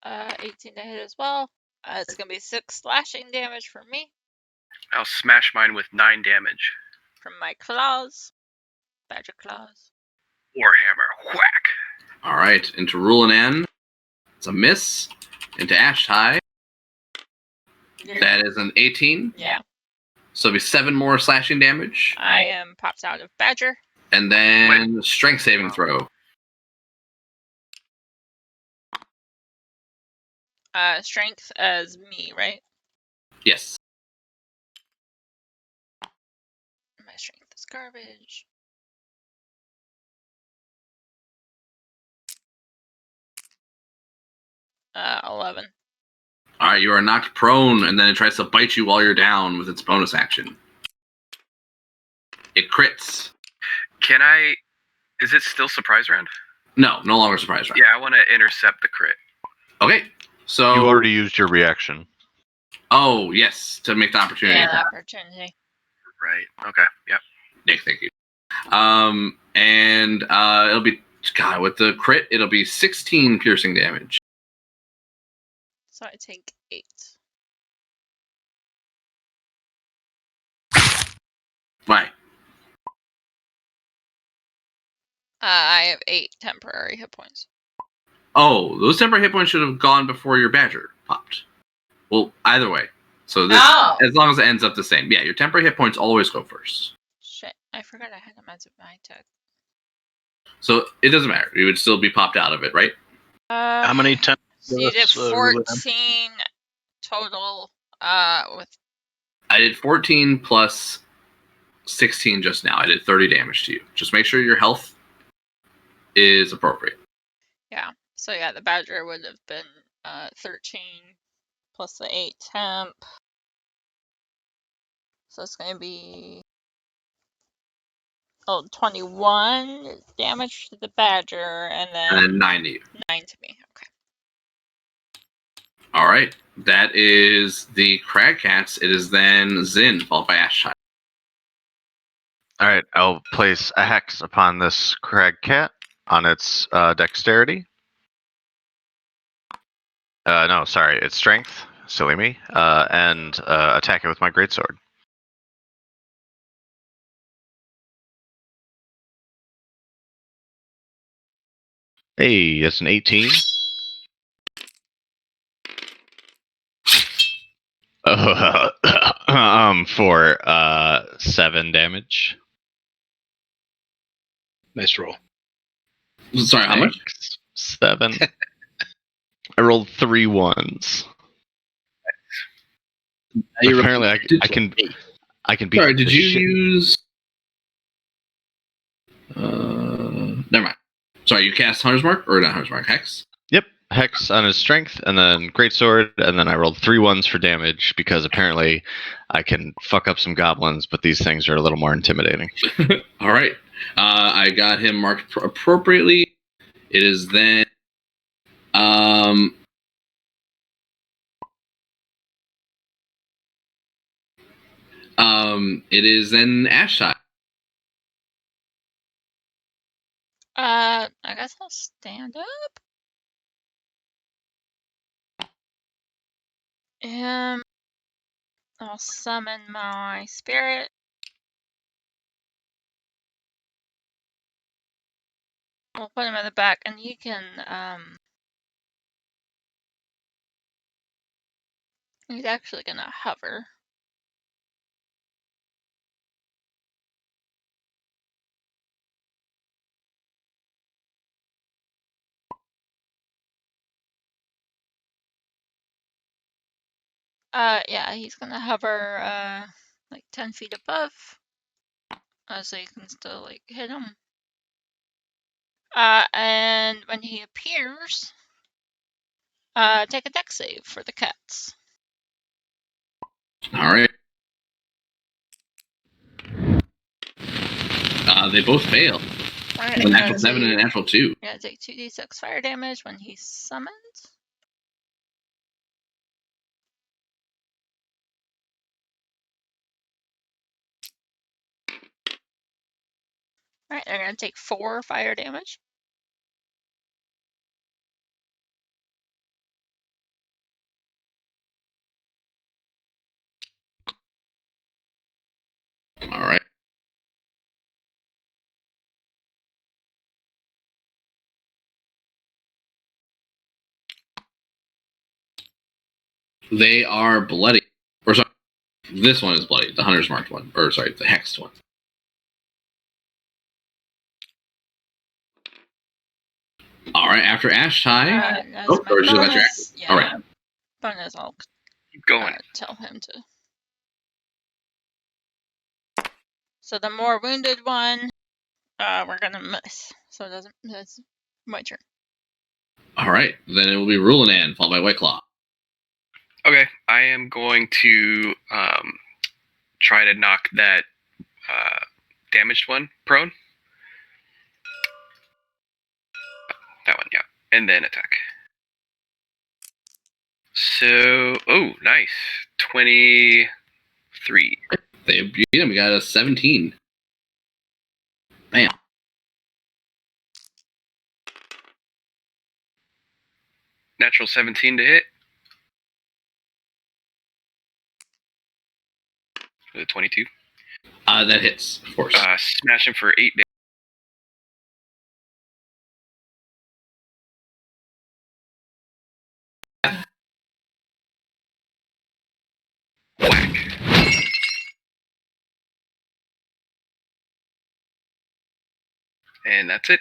18 to hit as well. It's gonna be 6 slashing damage for me I'll smash mine with 9 damage. from my claws. Badger claws. Warhammer, whack. All right, into Rulanan. It's a miss. Into Ashtai. That is an 18. Yeah. So it'll be 7 more slashing damage. I am popped out of Badger. And then strength saving throw. Strength as me, right? Yes. My strength is garbage. Uh, 11. All right, you are knocked prone, and then it tries to bite you while you're down with its bonus action. It crits. Can I... Is it still surprise round? No longer surprise round. Yeah, I want to intercept the crit. Okay, so You already used your reaction. Oh yes, to make the opportunity. Yeah, opportunity. Right. Okay. Yep. Nick, thank you. And it'll be with the crit, it'll be 16 piercing damage. So I take 8. Right. I have 8 temporary hit points. Oh, those temporary hit points should have gone before your badger popped. Well, either way. So this, as long as it ends up the same. Yeah, your temporary hit points always go first. Shit, I forgot I had them as my tech. So it doesn't matter. You would still be popped out of it, right? How many times? So you did Yes, 14 total. With I did 14 plus 16 just now. I did 30 damage to you. Just make sure your health is appropriate. yeah. So yeah, the badger would have been 13 plus the 8 temp. So it's gonna be 21 damage to the badger, and And then then 9 to you. 9 to me. Okay. All right. That is the crag cats. It is then Zin, followed by Ashtai. All right, I'll place a hex upon this crag cat on its dexterity. No, sorry, it's strength. Silly me. And attack it with my greatsword. Hey, that's an 18. For 7 damage. Nice roll. Sorry, how much? Thanks. 7. I rolled 3 ones. Apparently, I can beat. Sorry, did the you shit- use? Never mind. Sorry, you cast Hunter's Mark or not Hunter's Mark? Hex. Yep, hex on his strength, and then greatsword, and then I rolled 3 ones for damage because apparently I can fuck up some goblins, but these things are a little more intimidating. All right. I got him marked appropriately. It is then. It is then Ashtai. I guess I'll stand up. I'll summon my spirit. We'll put him in the back, and he can, he's actually gonna hover. Yeah, he's gonna hover like 10 feet above, so you can still like hit him. And when he appears, take a dex save for the cats. All right. They both fail. Alright, A natural 7 and a natural 2. You're gonna take 2d6 fire damage when he's summoned. Alright, they're gonna take 4 fire damage. All right. They are bloody. Or sorry, this one is bloody. The hunter's marked one. Or sorry, the hexed one. All right. After Ash Tie. That's Oh, my or is it about your bonus. Yeah, All right. bonus. I'll Keep going. tell him to. So the more wounded one, we're gonna miss. So it doesn't. That's my turn. All right. Then it will be Rulanan, followed by White Claw. Okay, I am going to try to knock that damaged one prone. That one, yeah. And then attack. So, oh, nice. 23. They beat him. We got a 17. Bam. Natural 17 to hit. With a 22. That hits, of course. Smash him for 8 damage. Whack. And that's it.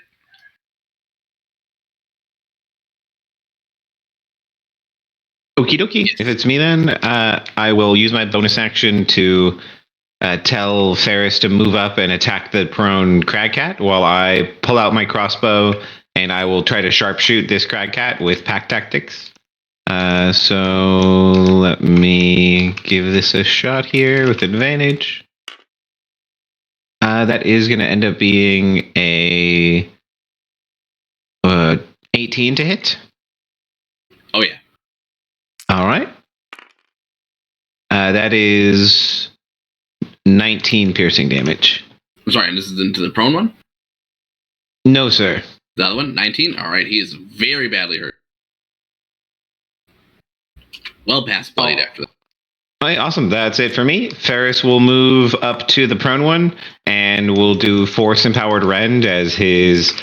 Okie dokie. If it's me, then I will use my bonus action to tell Ferris to move up and attack the prone crag cat while I pull out my crossbow and I will try to sharpshoot this crag cat with pack tactics. So let me give this a shot here with advantage. That is going to end up being a 18 to hit. Oh, yeah. All right. That is 19 piercing damage. I'm sorry, and this is into the prone one? No, sir. The other one, 19? All right, he is very badly hurt. Well past bloodied after that. All right, awesome. That's it for me. Ferris will move up to the prone one, and we'll do Force Empowered Rend as his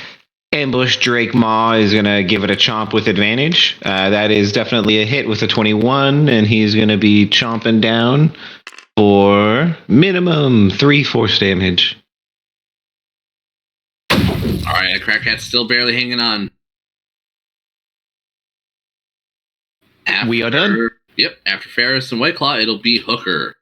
ambush Drake Maw is going to give it a chomp with advantage. That is definitely a hit with a 21, and he's going to be chomping down for minimum 3 force damage. All right, Crack Cat's still barely hanging on. We are done? Yep, after Ferris and White Claw, it'll be Hooker.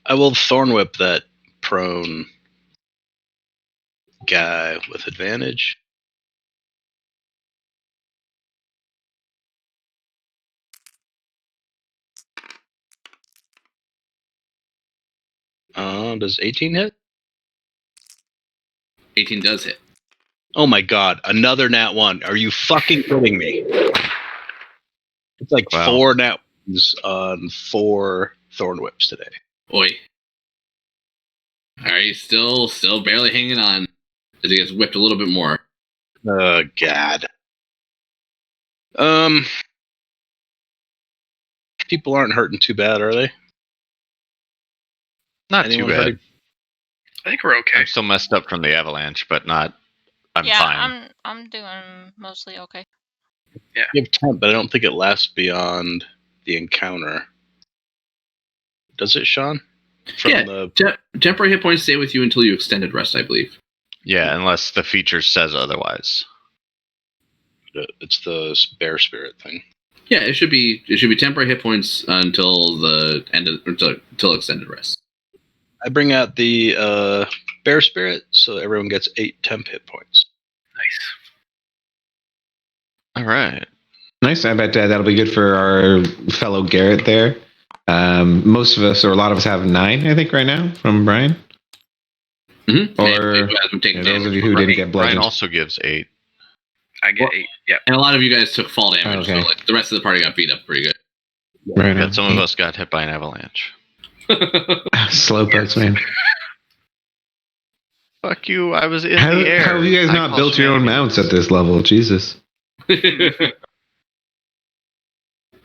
I will Thorn Whip that prone guy with advantage. Does 18 hit? 18 does hit. Oh my god, another nat 1. Are you fucking kidding me? It's like Wow. 4 nat 1s on 4 Thorn Whips today. Oi. All right, he's still barely hanging on as he gets whipped a little bit more. Oh god. People aren't hurting too bad, are they? Not Anyone too bad. hurting? I think we're okay. I'm still messed up from the avalanche, but not. I'm yeah, fine. I'm doing mostly okay. You have temp, but I don't think it lasts beyond the encounter. Does it, Sean? Temporary hit points stay with you until you extended rest, I believe. Yeah, unless the feature says otherwise. it. It's the bear spirit thing. Yeah, it should be temporary hit points until the end of until extended rest. I bring out the bear spirit, so everyone gets 8 temp hit points. Nice. All right. Nice. I bet that'll be good for our fellow Garrett there. Most of us, or a lot of us, have 9, I think, right now from Brian. Mm-hmm. Or those of you who didn't get Brian bludgeoned. also gives 8. I get 8. Yeah. And a lot of you guys took fall damage, Okay. so like the rest of the party got beat up pretty good. Right Yeah, on. some of us got hit by an avalanche. Slowpokes, man. Fuck you! I was in How the air. have you guys not call built your own shenanigans. mounts at this level? Jesus.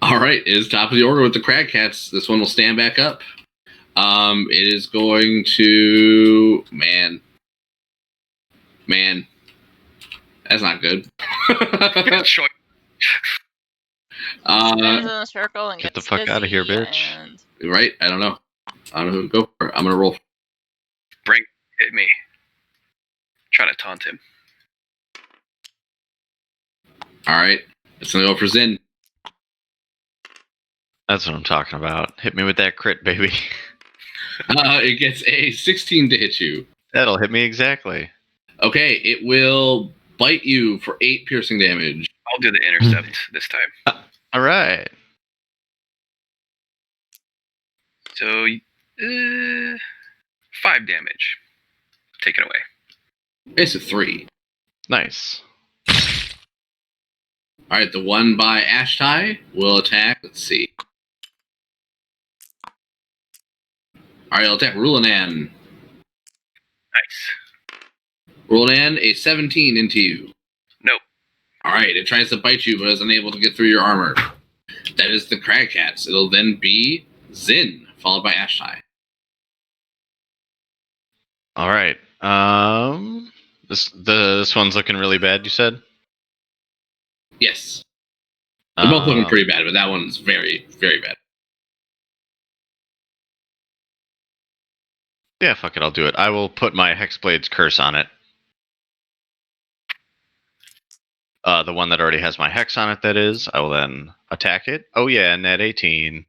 All right, it is top of the order with the crag cats. This one will stand back up. It is going to man. That's not good. Sure. Spins in a circle and get gets the fuck outta here, dizzy bitch. and- Right? I don't know. I don't know who to go for. I'm gonna roll. Brink hit me. Trying to taunt him. All right, it's gonna go for Zin. That's what I'm talking about. Hit me with that crit, baby. It gets a 16 to hit you. That'll hit me exactly. Okay, it will bite you for 8 piercing damage. I'll do the intercept this time. All right. So, 5 damage. Taken away. It's a 3. Nice. All right, the one by Ashtai will attack. Let's see. All right, I'll attack Rulanan. Nice. Rulanan, a 17 into you. Nope. All right, it tries to bite you, but is unable to get through your armor. That is the Crag Cats. It'll then be Zin, followed by Ashtai. All right. This one's looking really bad. You said. Yes. They're both looking Um, pretty bad, but that one's very, very bad. Yeah, fuck it. I'll do it. I will put my Hexblade's curse on it. The one that already has my hex on it. That is. I will then attack it. Oh yeah, net 18.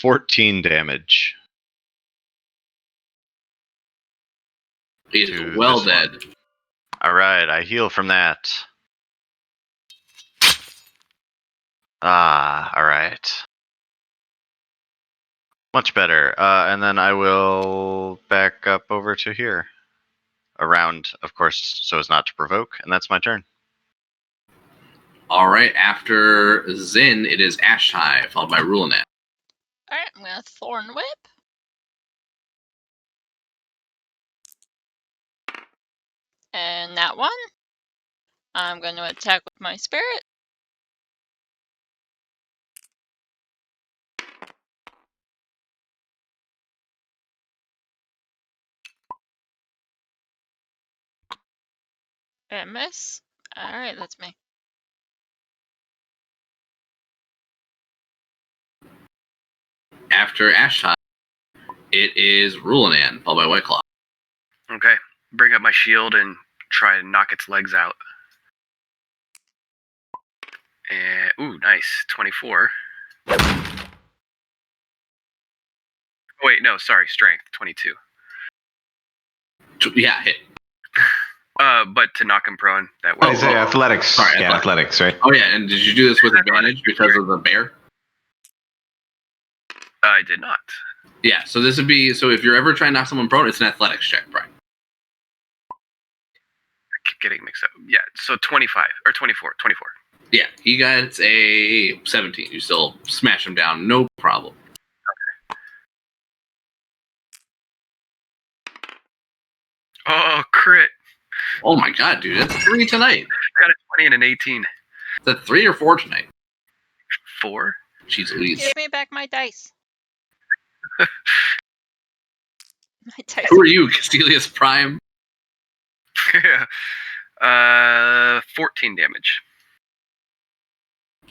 14 damage. He's To well this dead. one. All right, I heal from that. All right. Much better. And then I will back up over to here. Around, of course, so as not to provoke, and that's my turn. All right, after Zin, it is Ashtai, followed by Rulanan. Alright, I'm gonna Thorn Whip. And that one. I'm going to attack with my spirit. And miss. Alright, that's me. After Ashtai, it is Rulanan, followed by Whiteclaw. Okay. Bring up my shield and try to knock its legs out. And, ooh, nice. 24. Wait, no, sorry. Strength. 22. Yeah, hit. But to knock him prone, that Oh, way. is it athletics? Sorry, Yeah, athletics, right? Oh yeah, and did you do this with advantage because of the bear? I did not. Yeah, so this would be, so if you're ever trying to knock someone prone, it's an athletics check, Brian. I keep getting mixed up. Yeah, so 25, or 24. Yeah, he got a 17. You still smash him down, no problem. Oh, crit. Oh my god, dude, that's 3 tonight. Got a 20 and an 18. Is that 3 or 4 tonight? 4? Jeez Louise. Give me back my dice. My dice. Who are you, Castilius Prime? Yeah. 14 damage.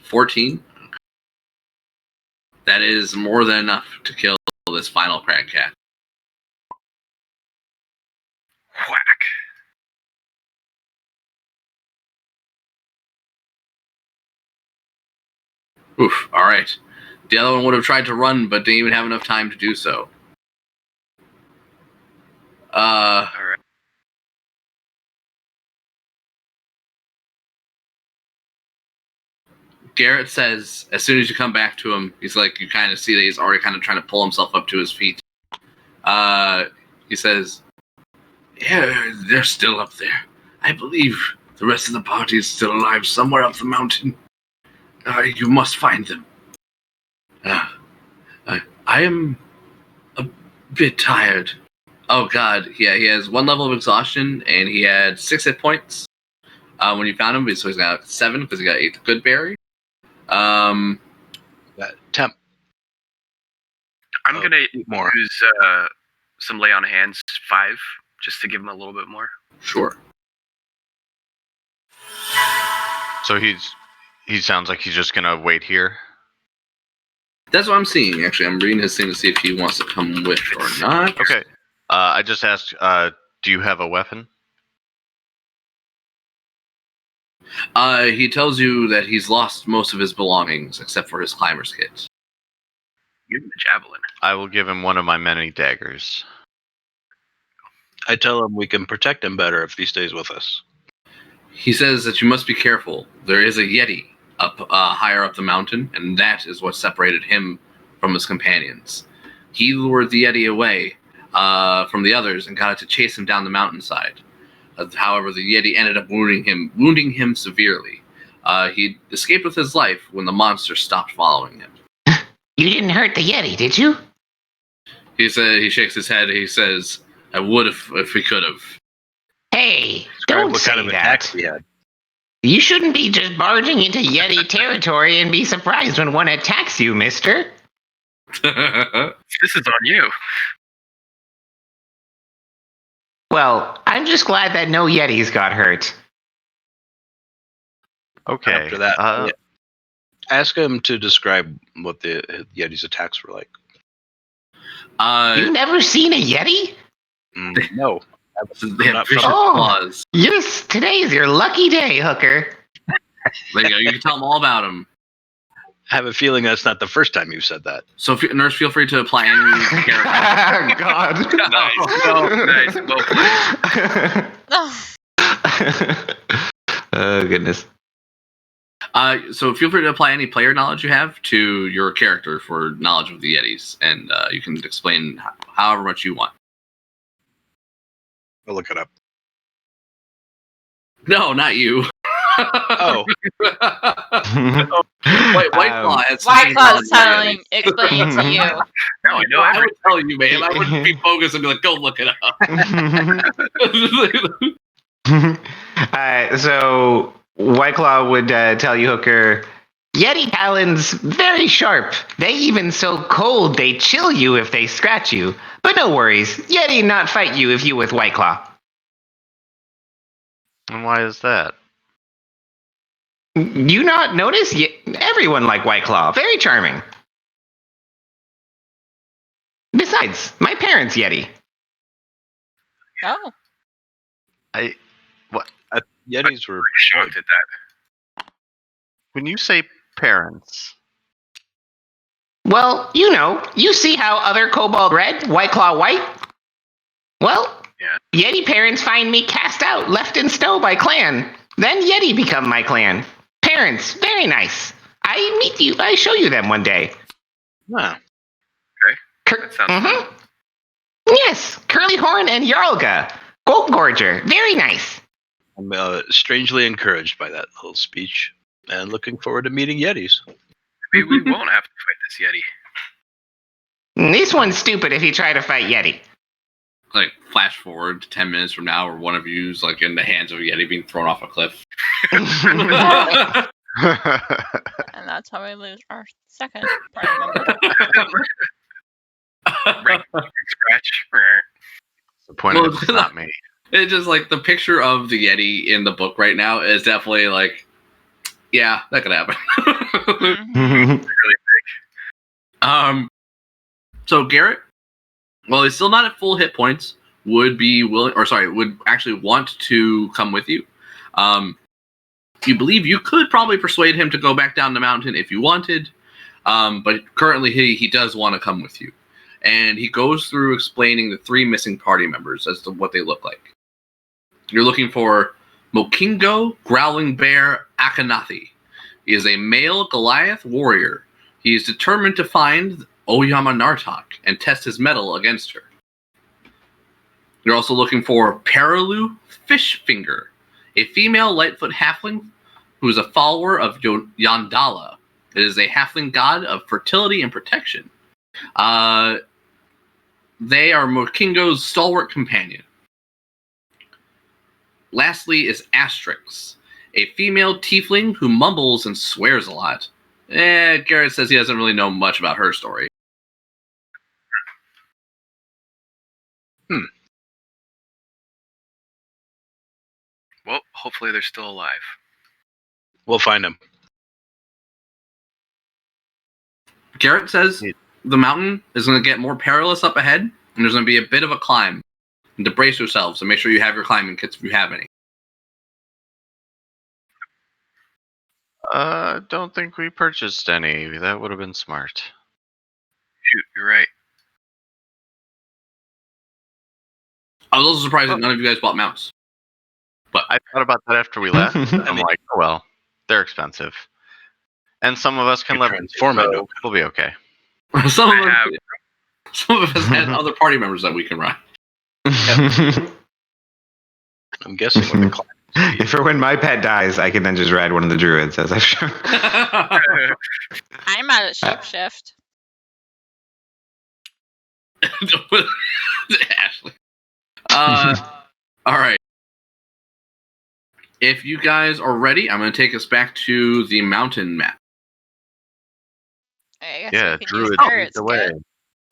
14? That is more than enough to kill this final crag cat. Whack. Oof, alright. The other one would have tried to run, but didn't even have enough time to do so. All right. Garrett says, as soon as you come back to him, he's like, you kind of see that he's already kind of trying to pull himself up to his feet. He says, yeah, they're still up there. I believe the rest of the party is still alive somewhere up the mountain. You must find them. I am a bit tired. Oh god, yeah, he has 1 level of exhaustion, and he had 6 hit points when you found him, so he's got 7 because he got 8 good berry. That temp. I'm going to eat more. use some lay on hands 5 just to give him a little bit more. Sure. So he sounds like he's just gonna wait here. That's what I'm seeing, actually. I'm reading his thing to see if he wants to come with or not. Okay. I just asked, do you have a weapon? He tells you that he's lost most of his belongings, except for his climber's kit. Give him the javelin. I will give him one of my many daggers. I tell him we can protect him better if he stays with us. He says that you must be careful. There is a Yeti up higher up the mountain, and that is what separated him from his companions. He lured the Yeti away from the others and got it to chase him down the mountainside. However, the Yeti ended up wounding him severely. He escaped with his life when the monster stopped following him. You didn't hurt the Yeti, did you? He shakes his head. He says, "I would if we could have." Hey, Describe don't what say kind of that. attacks we had. You shouldn't be just barging into Yeti territory and be surprised when one attacks you, mister. This is on you. Well, I'm just glad that no Yetis got hurt. Okay. After that, ask him to describe what the Yeti's attacks were like. You've never seen a Yeti? No. They have Not vicious from- claws. Yes, today's your lucky day, hooker. There you go. You can tell them all about him. I have a feeling that's not the first time you've said that. So, Nurse, feel free to apply any character. God. Nice. Well played. Oh, goodness. So feel free to apply any player knowledge you have to your character for knowledge of the Yetis, and you can explain however much you want. I'll look it up. No, not you. Oh. Wait, White Claw has White seen Claw's knowledge of the explaining to you. No, I know I would everything. tell you, man. I wouldn't be focused and be like, go look it up. So White Claw would tell you, Hooker, Yeti talons very sharp. They even so cold they chill you if they scratch you. But no worries, Yeti not fight you if you with White Claw. And why is that? You not notice? Everyone like White Claw. Very charming. Besides, my parents Yeti. Oh. Yetis were Shocked at that. When you say parents, Well, you see how other Kobold red, White Claw white? Well, Yeah. Yeti parents find me cast out, left in snow by clan. Then Yeti become my clan. Parents, very nice. I show you them one day. Wow. That sounds fun. Yes, Curly Horn and Yarlga. Gold Gorger, very nice. I'm strangely encouraged by that little speech and looking forward to meeting Yetis. Maybe we won't have to fight this Yeti. This one's stupid if you try to fight Yeti. Like, flash forward to 10 minutes from now, where one of you's like in the hands of a Yeti being thrown off a cliff. And that's how we lose our second party member. Right. Scratch. disappointed Well, it's not me. It's just like the picture of the Yeti in the book right now is definitely like, yeah, that could happen. Mhm. So Garrett, while he's still not at full hit points, would actually want to come with you. You believe you could probably persuade him to go back down the mountain if you wanted, but currently he does want to come with you. And he goes through explaining the 3 missing party members as to what they look like. You're looking for Mokingo, Growling Bear, Akhenathi. He is a male Goliath warrior. He is determined to find Oyama Nartok and test his mettle against her. You're also looking for Paralu Fishfinger, a female Lightfoot halfling who is a follower of Yandala. It is a halfling god of fertility and protection. They are Mokingo's stalwart companion. Lastly is Astrix, a female tiefling who mumbles and swears a lot. Garrett says he doesn't really know much about her story. Well, hopefully they're still alive. We'll find him. Garrett says the mountain is going to get more perilous up ahead, and there's going to be a bit of a climb. And to brace yourselves and make sure you have your climbing kits if you have any. Don't think we purchased any. That would have been smart. Shoot, you're right. I was also surprised that none of you guys bought mounts. But I thought about that after we left. I'm like, oh well, they're expensive, and some of us can You leverage. transform So into- we'll be okay. some I of us had other party members that we can run. I'm guessing with the climb. For when my pet dies, I can then just ride one of the druids, as I've shown. I'm at a shapeshift. Ashley. All right. If you guys are ready, I'm going to take us back to the mountain map. I guess Yeah, we can use druid carrots leads the way.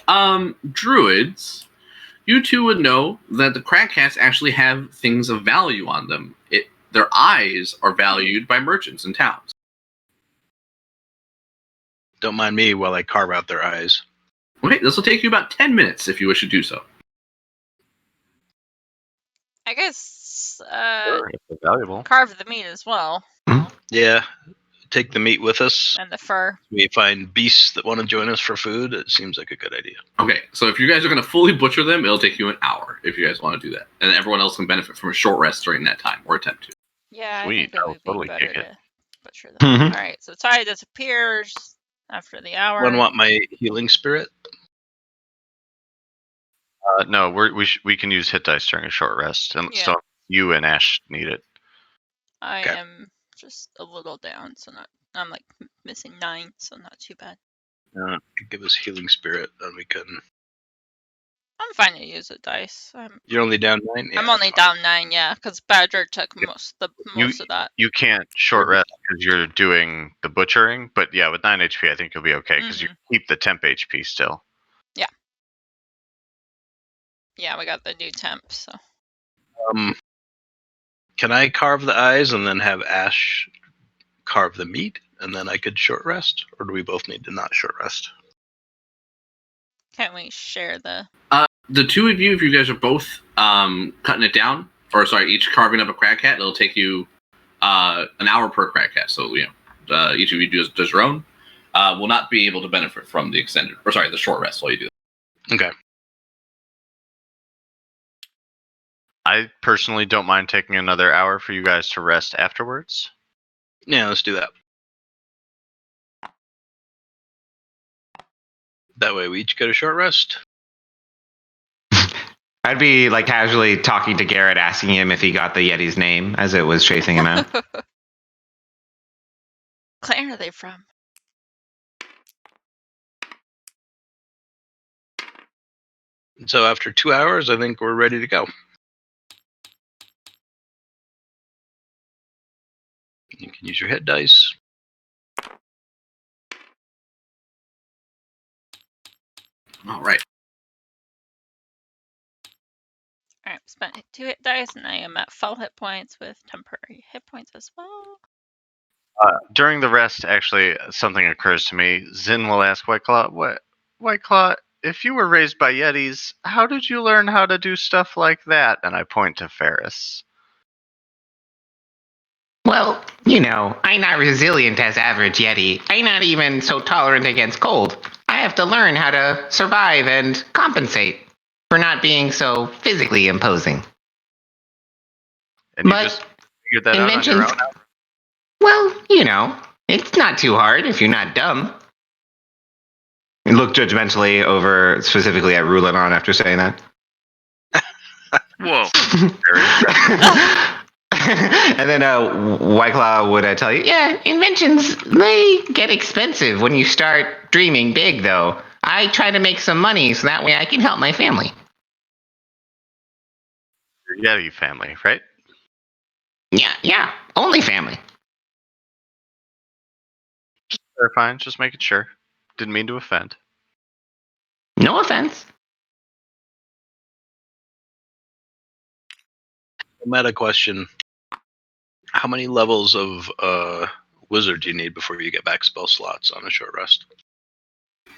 again. Druids, you two would know that the Cragcats actually have things of value on them. Their eyes are valued by merchants in towns. Don't mind me while I carve out their eyes. Okay, this will take you about 10 minutes if you wish to do so. I guess Sure, if they're valuable. carve the meat as well, Yeah, take the meat with us. and the fur. We find beasts that want to join us for food. It seems like a good idea. Okay, so if you guys are going to fully butcher them, it'll take you an hour if you guys want to do that. And everyone else can benefit from a short rest during that time, or attempt to. Yeah, Sweet, I think it I'll would be totally better kick it. to butcher them. Mhm. All right, so Ty disappears after the hour. Anyone want my healing spirit? No, we can use hit dice during a short rest, and Yeah. so you and Ash need it. I Okay. am just a little down, so I'm like missing 9, so not too bad. Give us healing spirit, and we can. I'm fine to use a dice. You're only down 9. Yeah, I'm only that's fine. down 9, yeah, because Badger took most of that. You can't short rest because you're doing the butchering, but yeah, with 9 HP, I think you'll be okay because you keep the temp HP still. Yeah, we got the new temp, so. Can I carve the eyes and then have Ash carve the meat, and then I could short rest, or do we both need to not short rest? Can't we share the... The two of you, if you guys are both cutting it down, or sorry, each carving up a Cragcat, it'll take you an hour per Cragcat. So each of you does your own. Will not be able to benefit from the the short rest while you do that. Okay. I personally don't mind taking another hour for you guys to rest afterwards. Yeah, let's do that. That way we each get a short rest. I'd be like casually talking to Garrett, asking him if he got the Yeti's name as it was chasing him out. Clan are they from? So after 2 hours, I think we're ready to go. You can use your hit dice. All right. Alright, spent 2 hit dice, and I am at full hit points with temporary hit points as well. During the rest, actually, something occurs to me. Zin will ask White Claw, White Claw, if you were raised by Yetis, how did you learn how to do stuff like that? And I point to Ferris. Well, you know, I'm not resilient as average Yeti. I'm not even so tolerant against cold. I have to learn how to survive and compensate for not being so physically imposing. And you But just figured that out on your inventions, own? well, you know, it's not too hard if you're not dumb. And look judgmentally over specifically at Rulanon after saying that. Whoa. And then White Claw would tell you, yeah, inventions, they get expensive when you start dreaming big, though. I try to make some money so that way I can help my family. Your Yeti family, right? Yeah, only family. They're fine, just making sure. Didn't mean to offend. No offense. Meta question: how many levels of wizard do you need before you get back spell slots on a short rest?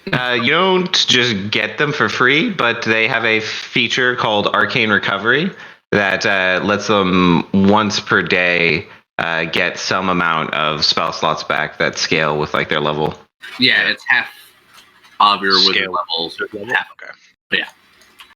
You don't just get them for free, but they have a feature called Arcane Recovery that lets them once per day get some amount of spell slots back that scale with like their level. Yeah, it's half of your wizard Scale. levels. Half. Okay.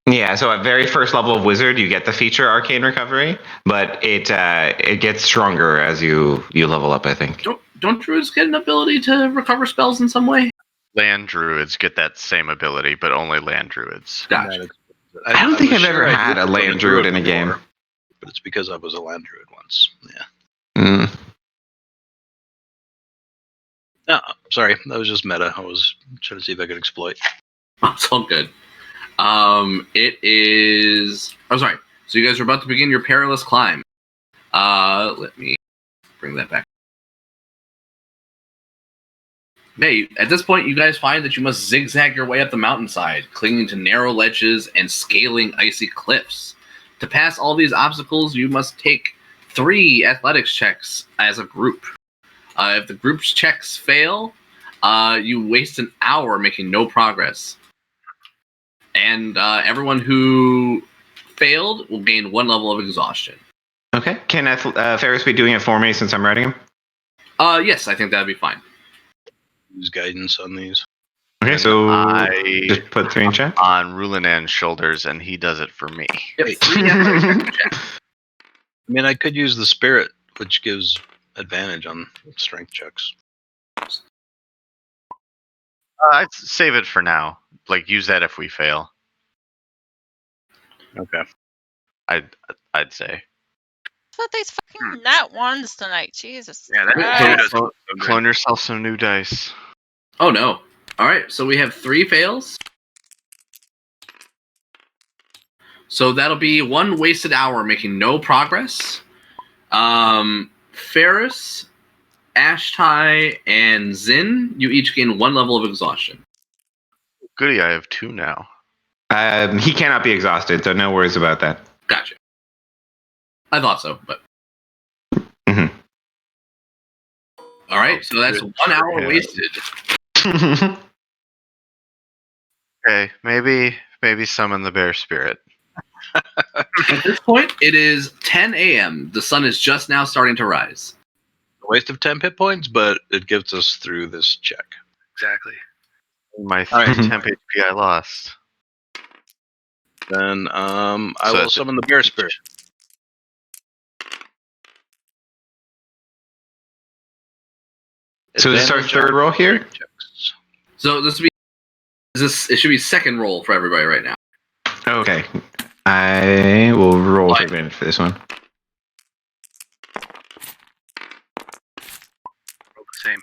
Yeah, so at very first level of wizard, you get the feature Arcane Recovery, but it gets stronger as you level up, I think. Don't druids get an ability to recover spells in some way? Land druids get that same ability, but only land druids. Gotcha. I don't think was I've ever sure I had did a go land to druid in a game. before, but it's because I was a land druid once. Yeah. Mm. No, sorry, that was just meta. I was trying to see if I could exploit. It's all good. It is. Oh, sorry. So you guys are about to begin your perilous climb. Let me bring that back. Okay, at this point, you guys find that you must zigzag your way up the mountainside, clinging to narrow ledges and scaling icy cliffs. To pass all these obstacles, you must take 3 athletics checks as a group. If the group's checks fail, you waste an hour making no progress. And everyone who failed will gain 1 level of exhaustion. Okay. Can Ferris be doing it for me since I'm writing him? Yes, I think that'd be fine. Use guidance on these. Okay, And so I just put 3 in chat. on Rulinan's shoulders, and he does it for me. Yep, 3 athletics checks. I mean, I could use the spirit, which gives advantage on strength checks. I'd save it for now. Like, use that if we fail. Okay. I'd say. But these fucking nat ones tonight, Jesus. Yeah, that Christ. does so good. Clone yourself some new dice. Oh no. Alright, so we have 3 fails. So that'll be 1 wasted hour making no progress. Ferris, Ashtai, and Zin, you each gain 1 level of exhaustion. Goody, I have 2 now. He cannot be exhausted, so no worries about that. Gotcha. I thought so, but. Mhm. Alright, so that's 1 hour Yeah. wasted. Okay, maybe summon the bear spirit. At this point, it is 10 a.m. The sun is just now starting to rise. A waste of 10 hit points, but it gets us through this check. Exactly. My All right. 3 temp HP I lost. Then I So will that's summon the bear spirit. So is this our Advantage third on roll here? strength checks. So it should be second roll for everybody right now. Okay. I will roll Why? for advantage for this one. Roll the same.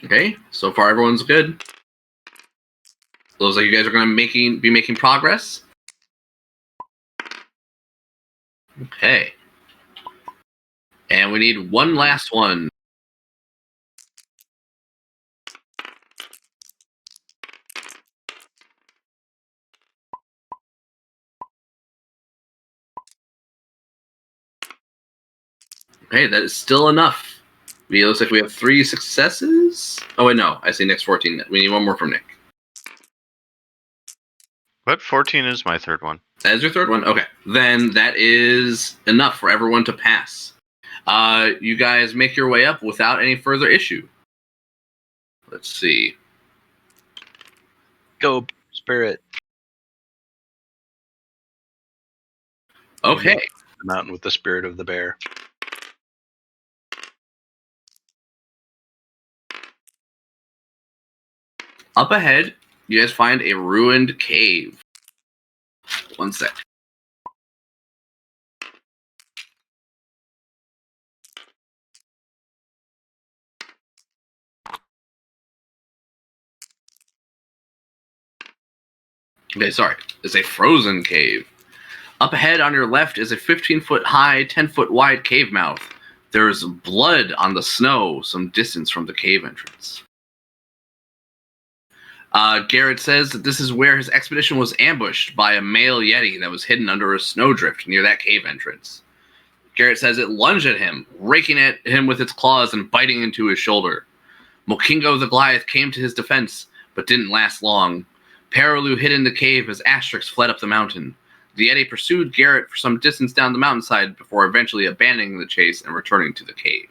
Okay, so far everyone's good. Looks like you guys are going to be making progress. Okay. And we need one last one. Okay, that is still enough. It looks like we have 3 successes. Oh wait, no. I see Nick's 14. We need one more from Nick. But 14 is my third one. That is your third one? Okay. Then that is enough for everyone to pass. You guys make your way up without any further issue. Let's see. Go, spirit. Okay. The mountain with the spirit of the bear. Up ahead, you guys find a ruined cave. One sec. Okay, sorry. It's a frozen cave. Up ahead on your left is a 15-foot high, 10-foot wide cave mouth. There's blood on the snow some distance from the cave entrance. Garrett says that this is where his expedition was ambushed by a male Yeti that was hidden under a snowdrift near that cave entrance. Garrett says it lunged at him, raking at him with its claws and biting into his shoulder. Mokingo the Goliath came to his defense, but didn't last long. Paralu hid in the cave as Asterix fled up the mountain. The Yeti pursued Garrett for some distance down the mountainside before eventually abandoning the chase and returning to the cave.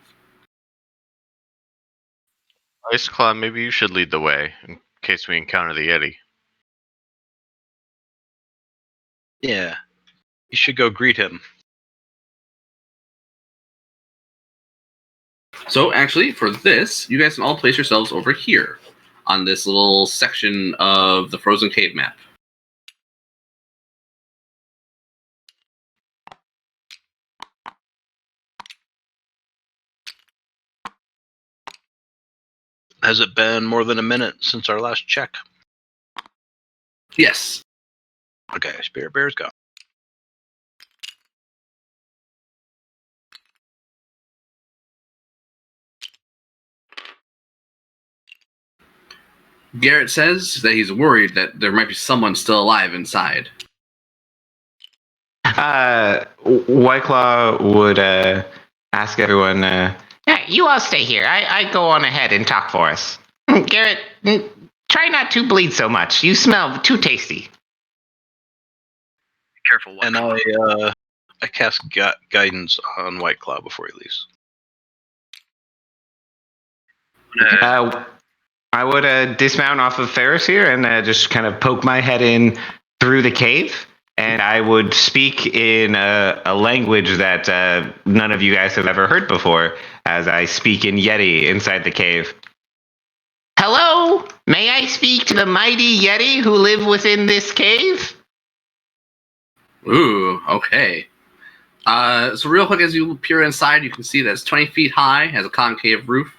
Iceclaw, maybe you should lead the way in case we encounter the Yeti. Yeah. You should go greet him. So actually, for this, you guys can all place yourselves over here on this little section of the frozen cave map. Has it been more than a minute since our last check? Yes. Okay, spirit bear's gone. Garrett says that he's worried that there might be someone still alive inside. White Claw would ask everyone. Yeah, you all stay here. I go on ahead and talk for us. Garrett, try not to bleed so much. You smell too tasty. Be careful. And I cast guidance on White Claw before he leaves. I would dismount off of Ferris here and just kind of poke my head in through the cave, and I would speak in a language that none of you guys have ever heard before, as I speak in Yeti inside the cave. Hello? May I speak to the mighty Yeti who live within this cave? Ooh, okay. So real quick, as you peer inside, you can see that it's 20 feet high, has a concave roof.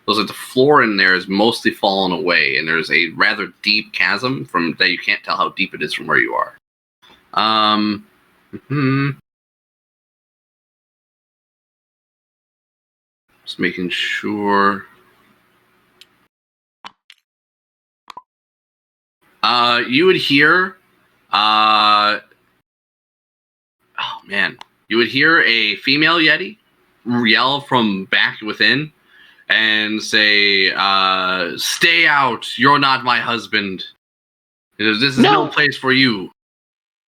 Looks like the floor in there is mostly fallen away, and there's a rather deep chasm from that you can't tell how deep it is from where you are. Just making sure. You would hear, oh man, you would hear a female Yeti yell from back within and say, "Stay out! You're not my husband. This is no place for you."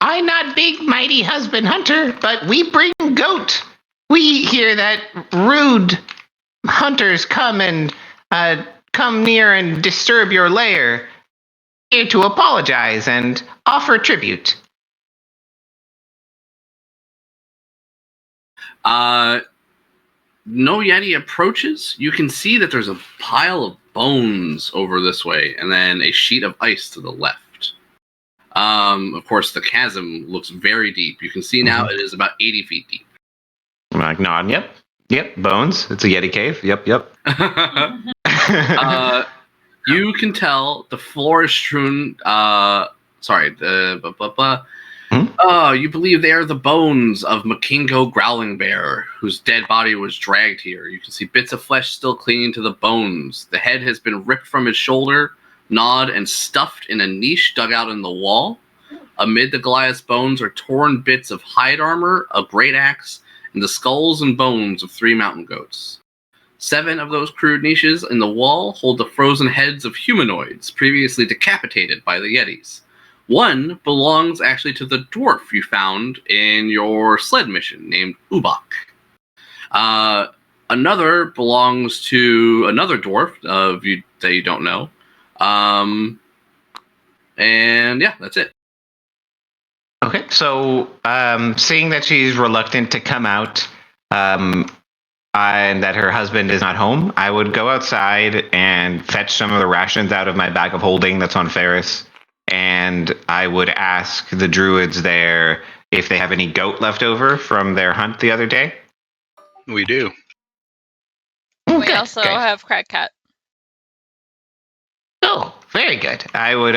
I'm not big mighty husband hunter, but we bring goat. We hear that rude hunters come and come near and disturb your lair. Here to apologize and offer tribute. No Yeti approaches. You can see that there's a pile of bones over this way, and then a sheet of ice to the left. Of course, the chasm looks very deep. You can see now it is about 80 feet deep. I'm like nodding. Yep. Bones. It's a Yeti cave. Yep. You can tell the floor is strewn. You believe they are the bones of Mokingo Growling Bear, whose dead body was dragged here. You can see bits of flesh still clinging to the bones. The head has been ripped from his shoulder, gnawed, and stuffed in a niche dug out in the wall. Amid the Goliath's bones are torn bits of hide armor, a great axe, and the skulls and bones of 3 mountain goats. 7 of those crude niches in the wall hold the frozen heads of humanoids previously decapitated by the Yetis. One belongs actually to the dwarf you found in your sled mission named Ubak. Another belongs to another dwarf that you don't know. And yeah, that's it. Okay, so seeing that she's reluctant to come out and that her husband is not home, I would go outside and fetch some of the rations out of my bag of holding that's on Ferris. And I would ask the druids there if they have any goat left over from their hunt the other day. We do. We Good, also good. have Crack Cat. Oh, very good. I would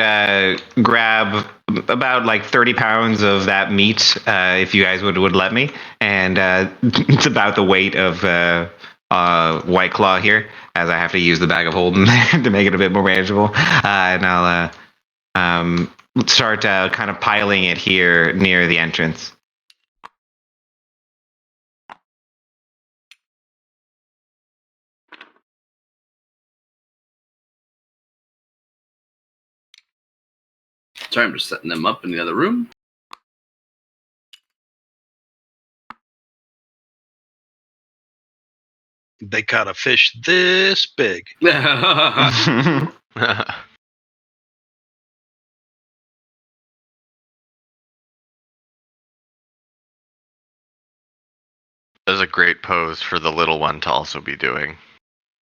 grab about like 30 pounds of that meat, if you guys would let me. And it's about the weight of White Claw here, as I have to use the bag of holding to make it a bit more manageable. And I'll start kind of piling it here near the entrance. Sorry, I'm just setting them up in the other room. They caught a fish this big. That's a great pose for the little one to also be doing.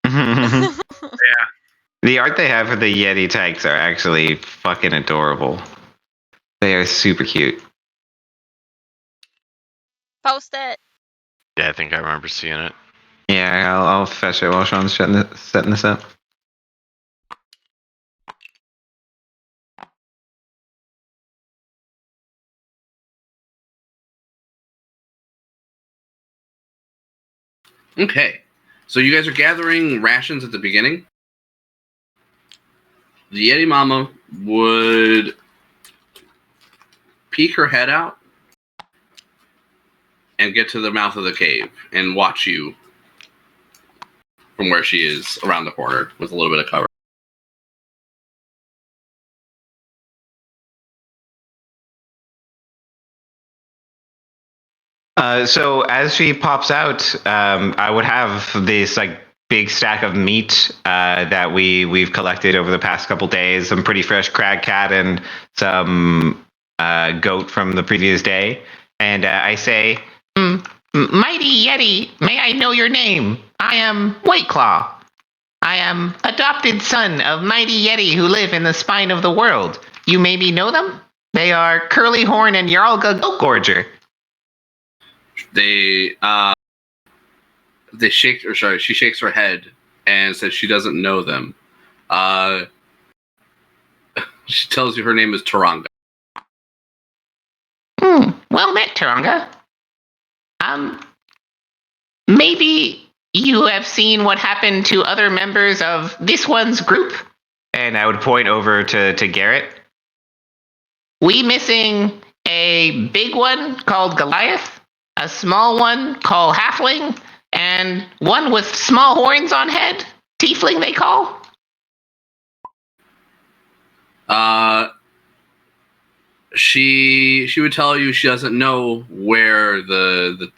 Yeah. The art they have for the Yeti tanks are actually fucking adorable. They are super cute. Post it. Yeah, I think I remember seeing it. Yeah, I'll fetch it while Sean's setting this up. Okay, so you guys are gathering rations at the beginning. The Yeti Mama would peek her head out and get to the mouth of the cave and watch you from where she is around the corner with a little bit of cover. So as she pops out, I would have this like big stack of meat that we've collected over the past couple days. Some pretty fresh crag cat and some goat from the previous day. And I say, "Mighty Yeti, may I know your name? I am White Claw. I am adopted son of Mighty Yeti who live in the spine of the world. You maybe know them? They are Curly Horn and Yarlga Goat Gorger." She shakes her head and says she doesn't know them. She tells you her name is Taranga. Well met, Taranga. Maybe you have seen what happened to other members of this one's group? And I would point over to Garrett. We missing a big one called Goliath, a small one called Halfling, and one with small horns on head, Tiefling they call? She would tell you she doesn't know where the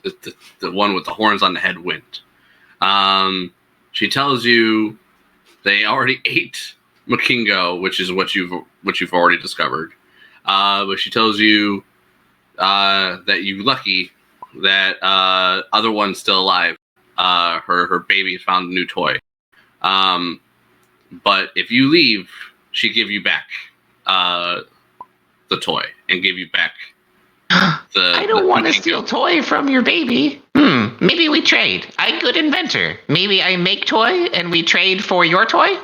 one with the horns on the head went. She tells you they already ate Makingo, which is what you've already discovered. But she tells you that you're lucky that other one's still alive. Her baby found a new toy. But if you leave, she give you back the toy and give you back I don't want to steal toy from your baby. Maybe we trade. I'm good inventor. Maybe I make toy and we trade for your toy?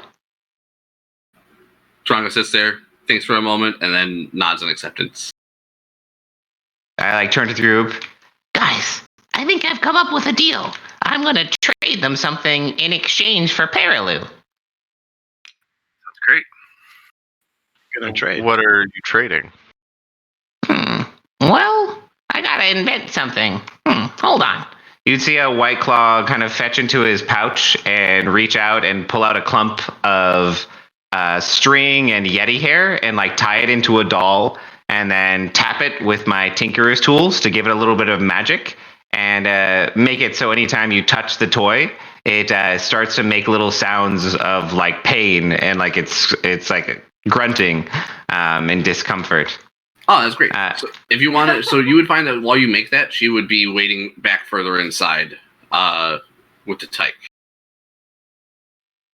Taranga sits there, thinks for a moment, and then nods in acceptance. I turn to the group. Guys, I think I've come up with a deal. I'm going to trade them something in exchange for Perilou. That's great. Gonna trade. What are you trading? Well, I gotta invent something. Hold on. You'd see a White Claw kind of fetch into his pouch and reach out and pull out a clump of string and Yeti hair and like tie it into a doll and then tap it with my Tinkerer's tools to give it a little bit of magic and make it so anytime you touch the toy, it starts to make little sounds of like pain and like it's like grunting and discomfort. Oh, that's great. So if you want to, so you would find that while you make that, she would be waiting back further inside with the tyke.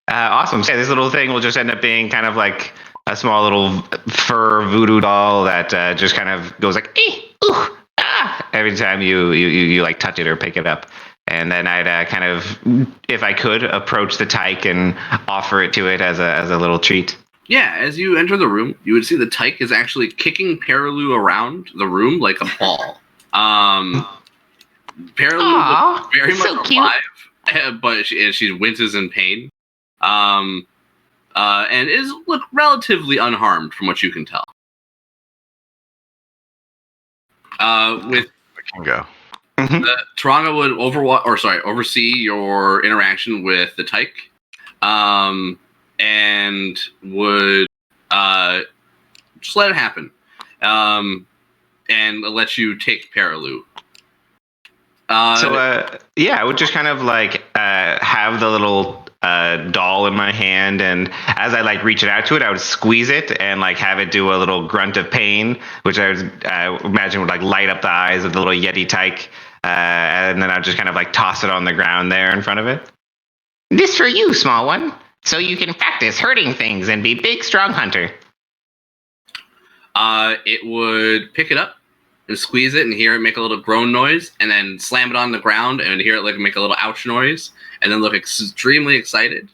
Awesome. So this little thing will just end up being kind of like a small little fur voodoo doll that just kind of goes like, ooh, ah, every time you like touch it or pick it up. And then I'd kind of, if I could, approach the tyke and offer it to it as a little treat. Yeah, as you enter the room, you would see the tyke is actually kicking Perilou around the room like a ball. Perilou looks very much so cute. alive, but she winces in pain. And is look relatively unharmed from what you can tell. With We can go. Taranga would oversee your interaction with the tyke, and would just let it happen, and let you take Perilou. I would just kind of like have the little doll in my hand, and as I like reach it out to it, I would squeeze it and like have it do a little grunt of pain, which I would imagine would like light up the eyes of the little Yeti tyke, and then I'd just kind of like toss it on the ground there in front of it. This for you, small one, so you can practice hurting things and be big, strong hunter. It would pick it up and squeeze it and hear it make a little groan noise, and then slam it on the ground and hear it like make a little ouch noise, and then look extremely excited.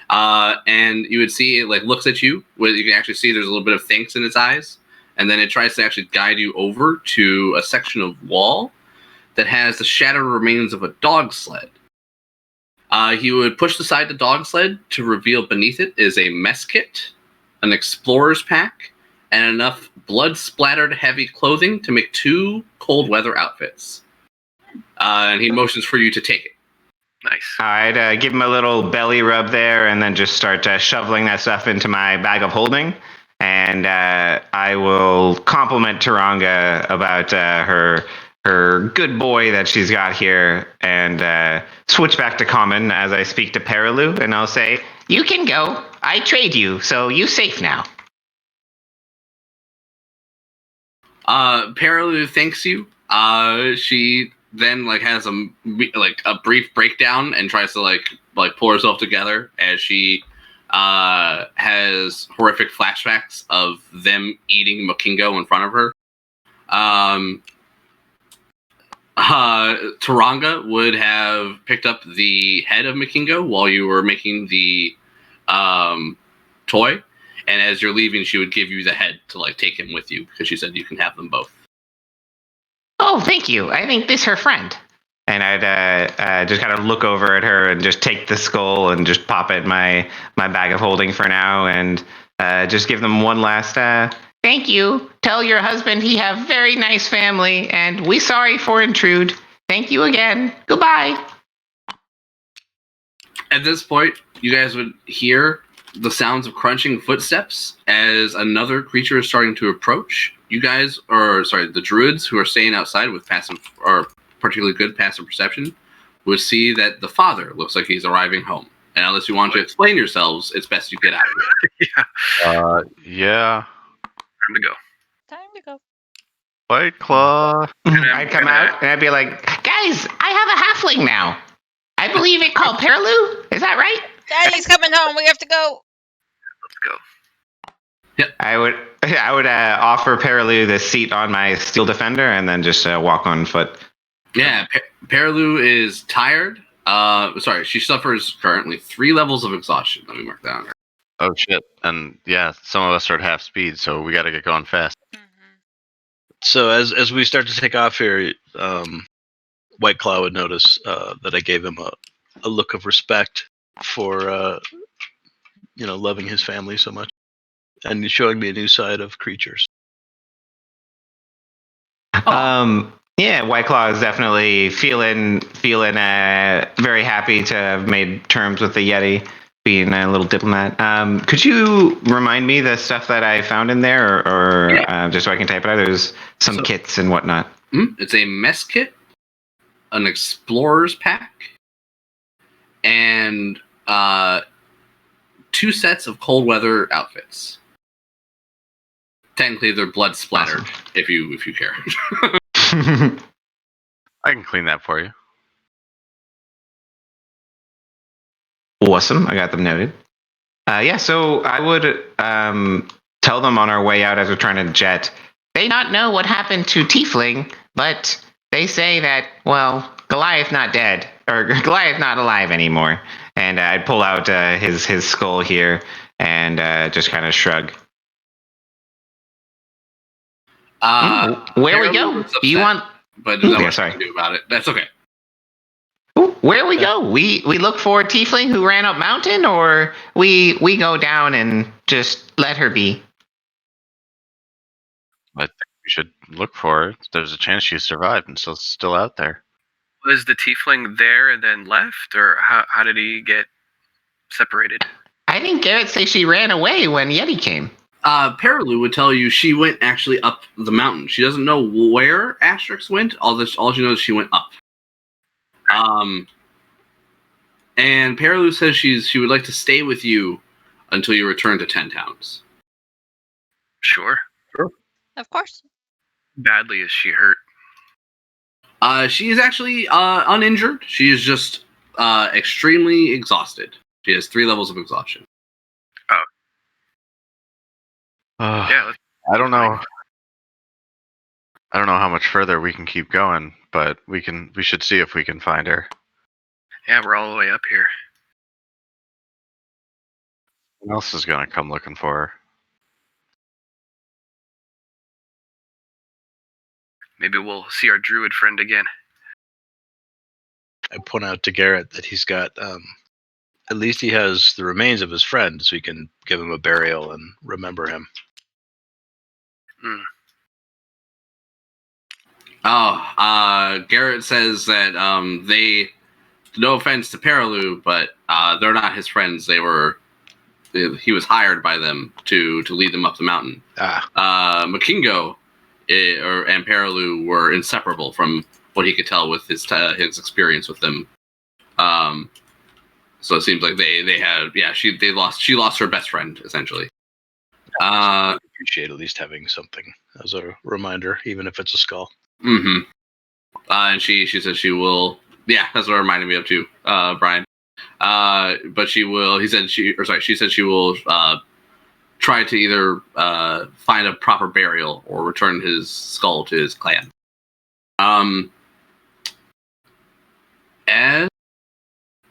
And you would see it like looks at you. You can actually see there's a little bit of thanks in its eyes, and then it tries to actually guide you over to a section of wall that has the shattered remains of a dog sled. He would push aside the dog sled to reveal beneath it is a mess kit, an explorer's pack, and enough blood-splattered heavy clothing to make 2 cold weather outfits. And he motions for you to take it. Nice. I'd give him a little belly rub there, and then just start shoveling that stuff into my bag of holding. And I will compliment Taranga about her good boy that she's got here, and switch back to common as I speak to Perilou, and I'll say, You can go. I trade you, so you safe now. Perilou thanks you. She then like has a brief breakdown and tries to like pull herself together as she has horrific flashbacks of them eating Mokingo in front of her. Taranga would have picked up the head of Mokingo while you were making the toy. And as you're leaving, she would give you the head to like take him with you because she said you can have them both. Oh, thank you. I think this her friend. and I'd just kind of look over at her and just take the skull and just pop it in my bag of holding for now, and just give them one last thank you. Tell your husband he have very nice family, and we sorry for intrude. Thank you again. Goodbye. At this point, you guys would hear the sounds of crunching footsteps as another creature is starting to approach. You guys, the druids who are staying outside with passive or particularly good passive perception, would see that the father looks like he's arriving home. And unless you want to explain yourselves, it's best you get out of here. Yeah. Time to go. Time to go. White Claw. I'd come out and I'd be like, Guys, I have a halfling now. I believe it called Perilou. Is that right? Daddy's coming home. We have to go. Let's go. I would offer Perilou the seat on my steel defender and then just walk on foot. Yeah, Perilou is tired. She suffers currently 3 levels of exhaustion. Let me mark that on her. Oh shit! And yeah, some of us are at half speed, so we got to get going fast. So as we start to take off here, White Claw would notice that I gave him a look of respect for loving his family so much and showing me a new side of creatures. Yeah, White Claw is definitely feeling very happy to have made terms with the Yeti, being a little diplomat. Could you remind me the stuff that I found in there, or Yeah. just so I can type it out? There's some kits and whatnot. It's a mess kit, an explorer's pack, and 2 sets of cold weather outfits. Technically, they're blood splattered. Awesome. If you care. I can clean that for you. Awesome. I got them noted. Yeah, so I would tell them on our way out as we're trying to jet. They not know what happened to Tiefling, but they say that, well, Goliath not dead, or Goliath not alive anymore. And I'd pull out his skull here and just kind of shrug. Where we go? Harold was Do you upset, want? But there's not Yeah, much I sorry. can do about it. That's okay. Where we go? We look for a Tiefling who ran up mountain, or we go down and just let her be. I think we should look for her. There's a chance she survived and still out there. Was the tiefling there and then left, or how did he get separated? I think Garrett say she ran away when Yeti came. Perilu would tell you she went actually up the mountain. She doesn't know where Asterix went. All she knows is she went up. And Perilu says she would like to stay with you until you return to 10 Towns. Sure. Of course. Badly is she hurt? She is actually uninjured. She is just extremely exhausted. She has 3 levels of exhaustion. Yeah. I don't know. I don't know how much further we can keep going, but we should see if we can find her. Yeah, we're all the way up here. Who else is gonna come looking for her? Maybe we'll see our druid friend again. I point out to Garrett that he's got, at least he has the remains of his friend, so we can give him a burial and remember him. Garrett says that they, no offense to Perilu, but they're not his friends. He was hired by them to lead them up the mountain. Makingo and Perilu were inseparable from what he could tell with his experience with them. So it seems like they had she lost her best friend essentially. I appreciate at least having something as a reminder, even if it's a skull. Mm-hmm. And she says she will. Yeah, that's what it reminded me of too, Brian. But she will. She said she will try to either find a proper burial or return his skull to his clan. As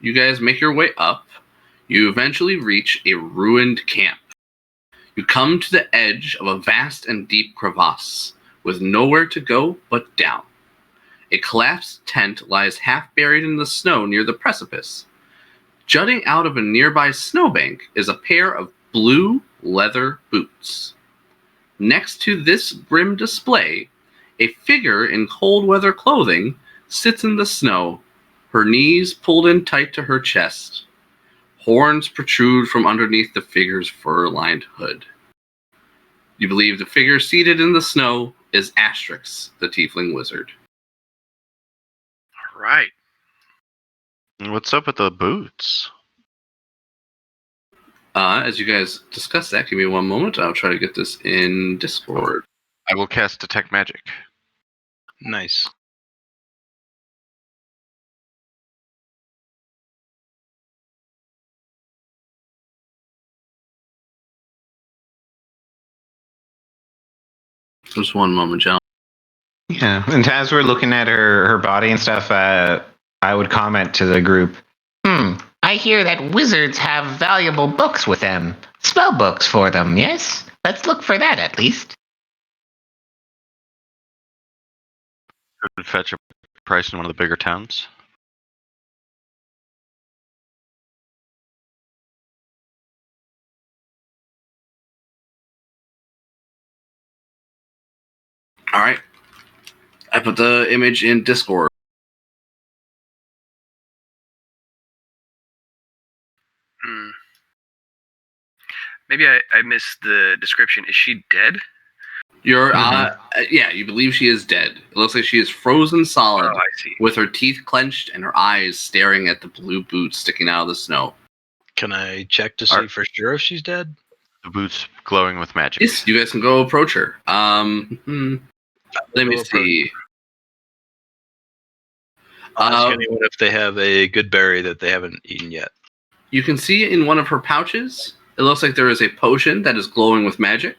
you guys make your way up, you eventually reach a ruined camp. You come to the edge of a vast and deep crevasse, with nowhere to go but down. A collapsed tent lies half buried in the snow near the precipice. Jutting out of a nearby snowbank is a pair of blue leather boots. Next to this grim display, a figure in cold weather clothing sits in the snow, her knees pulled in tight to her chest. Horns protrude from underneath the figure's fur-lined hood. You believe the figure seated in the snow is Asterix, the tiefling wizard. All right. What's up with the boots? As you guys discuss that, give me one moment. I'll try to get this in Discord. I will cast Detect Magic. Nice. Just one moment, John. Yeah, and as we're looking at her body and stuff, I would comment to the group. I hear that wizards have valuable books with them. Spell books for them, yes? Let's look for that at least. Could fetch a price in one of the bigger towns. All right. I put the image in Discord. Hmm. Maybe I missed the description. Is she dead? You're, Mm-hmm. yeah, you believe she is dead. It looks like she is frozen solid, Oh, I see. with her teeth clenched and her eyes staring at the blue boots sticking out of the snow. Can I check to see for sure if she's dead? The boots glowing with magic. Yes, you guys can go approach her. Let me go see. I'll ask anyone if they have a good berry that they haven't eaten yet. You can see in one of her pouches, it looks like there is a potion that is glowing with magic.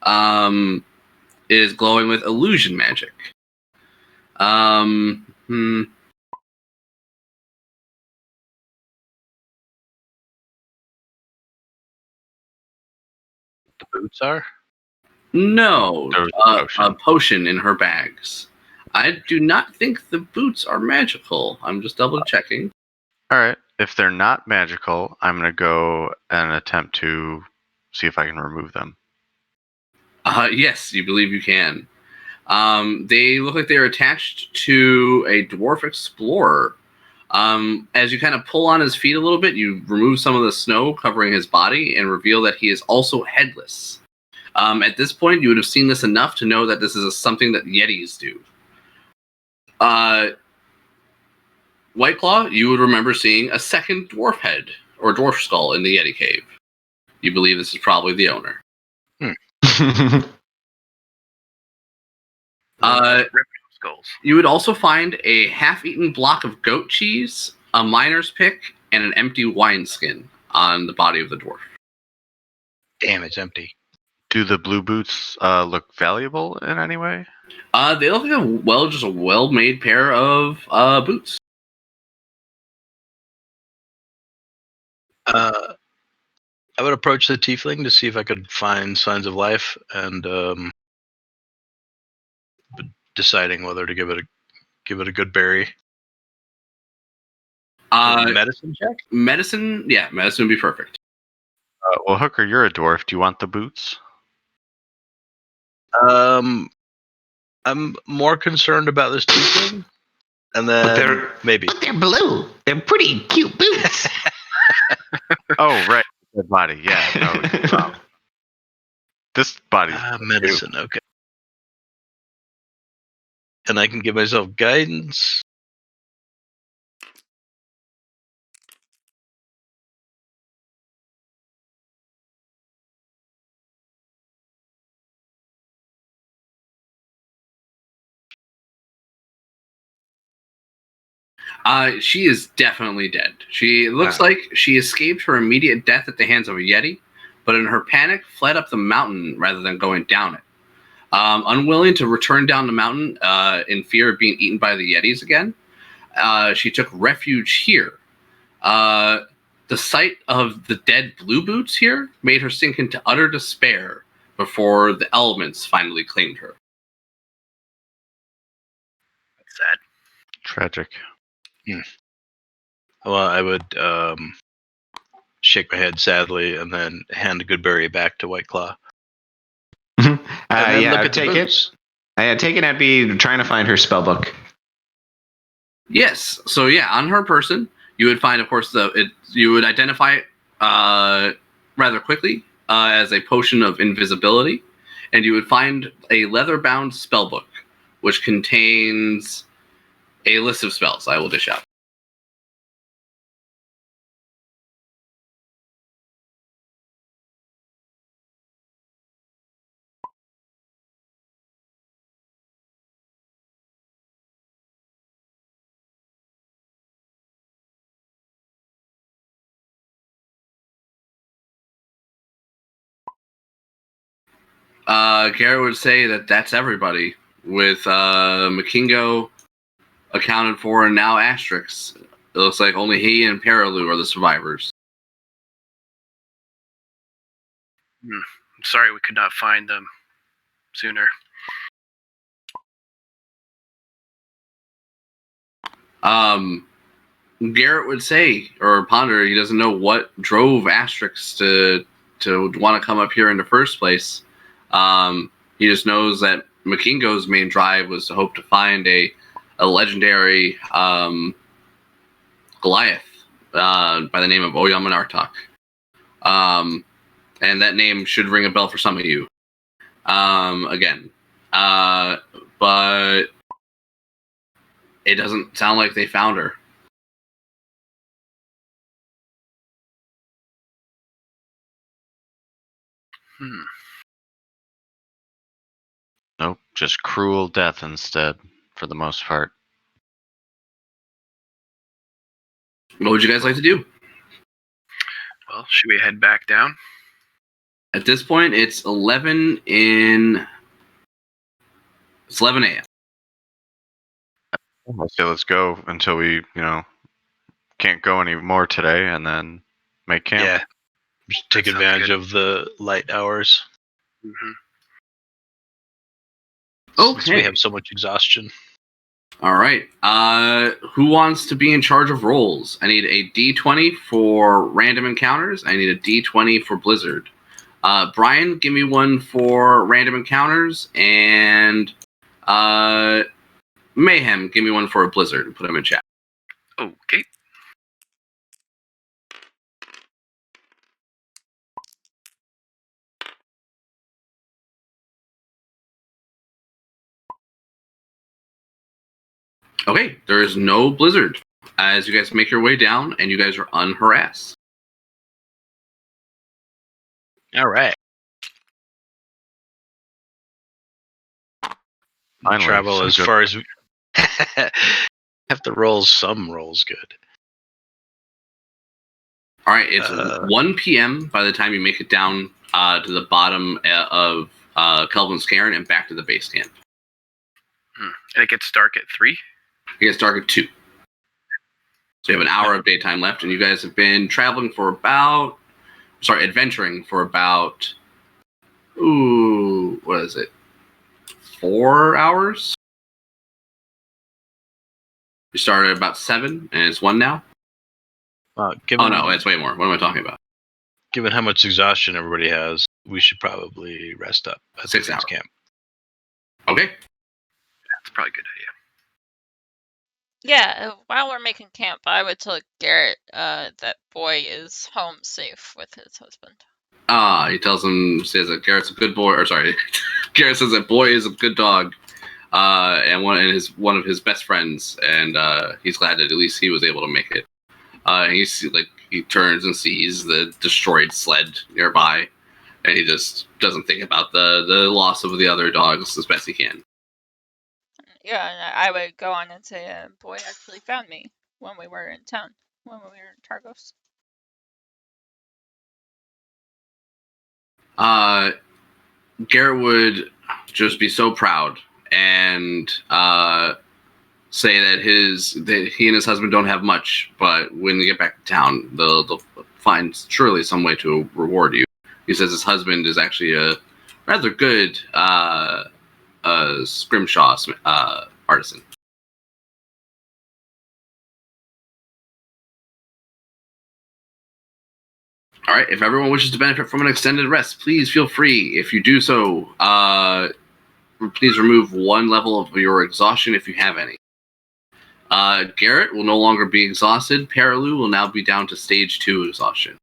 It is glowing with illusion magic. The boots are? No, There was a potion. a potion in her bags. I do not think the boots are magical. I'm just double checking. All right. If they're not magical, I'm going to go and attempt to see if I can remove them. Yes, you believe you can. They look like they're attached to a dwarf explorer. As you kind of pull on his feet a little bit, you remove some of the snow covering his body and reveal that he is also headless. At this point, you would have seen this enough to know that this is something that Yetis do. White Claw, you would remember seeing a second dwarf head or dwarf skull in the Yeti cave. You believe this is probably the owner. Skulls. You would also find a half-eaten block of goat cheese, a miner's pick, and an empty wineskin on the body of the dwarf. Damn, it's empty. Do the blue boots look valuable in any way? They look like just a well-made pair of boots. I would approach the tiefling to see if I could find signs of life, and deciding whether to give it a good berry. Medicine check? Medicine would be perfect. Well, Hooker, you're a dwarf. Do you want the boots? I'm more concerned about this tiefling, and then maybe. But they're blue. They're pretty cute boots. Oh, right. Dead body. Yeah. No. This body's medicine. Okay. And I can give myself guidance. She is definitely dead. She looks like she escaped her immediate death at the hands of a Yeti, but in her panic, fled up the mountain rather than going down it. Unwilling to return down the mountain in fear of being eaten by the Yetis again, she took refuge here. The sight of the dead blue boots here made her sink into utter despair before the elements finally claimed her. That's sad. tragic. Well, I would shake my head sadly and then hand a good berry back to White Claw. Yeah, take it. Take it. I'd be trying to find her spell book. Yes. So yeah, on her person, you would find, of course, you would identify it rather quickly as a potion of invisibility, and you would find a leather-bound spellbook, which contains a list of spells I will dish out. Garrett would say that that's everybody, with Makingo accounted for and now Asterix. It looks like only he and Paralu are the survivors. I'm sorry we could not find them sooner. Garrett would say, or ponder, he doesn't know what drove Asterix to want to come up here in the first place. He just knows that Makingo's main drive was to hope to find a legendary Goliath by the name of Oyamanartok. And that name should ring a bell for some of you. Again. But it doesn't sound like they found her. Nope, just cruel death instead, for the most part. What would you guys like to do? Well, should we head back down? At this point, it's 11 a.m. I say let's go until we, can't go any more today, and then make camp. Yeah. Just take That sounds advantage good. of the light hours. Mm-hmm. Since we Okay. have so much exhaustion. All right. Who wants to be in charge of rolls? I need a D20 for random encounters. I need a D20 for Blizzard. Brian, give me one for random encounters, and Mayhem, give me one for a Blizzard. Put them in chat. Okay. Okay, there is no Blizzard as you guys make your way down, and you guys are unharassed. All right. Finally, Travel some as good- far as we have to roll some rolls good. All right, it's 1 p.m. by the time you make it down to the bottom of Kelvin's Cairn and back to the base camp. And it gets dark at 3? It gets dark at 2. So you have an hour of daytime left, and you guys have been traveling for adventuring for about, what is it? 4 hours? You started at about 7, and it's 1 now? Given, Oh no, it's way more. What am I talking about? Given how much exhaustion everybody has, we should probably rest up at 6 the hours. camp. Okay. That's probably a good idea. Yeah, while we're making camp, I would tell Garrett that Boy is home safe with his husband. He says that Garrett's a good boy, or sorry, Garrett says that Boy is a good dog, and one of his best friends, and he's glad that at least he was able to make it. And he turns and sees the destroyed sled nearby, and he just doesn't think about the loss of the other dogs as best he can. Yeah, and I would go on and say, Boy actually found me when we were in town, when we were in Targos. Garrett would just be so proud and say that he and his husband don't have much, but when they get back to town, they'll find surely some way to reward you. He says his husband is actually a rather good scrimshaw artisan. All right, if everyone wishes to benefit from an extended rest, please feel free. If you do so, please remove 1 level of your exhaustion if you have any. Garrett will no longer be exhausted. Paralu will now be down to stage 2 exhaustion.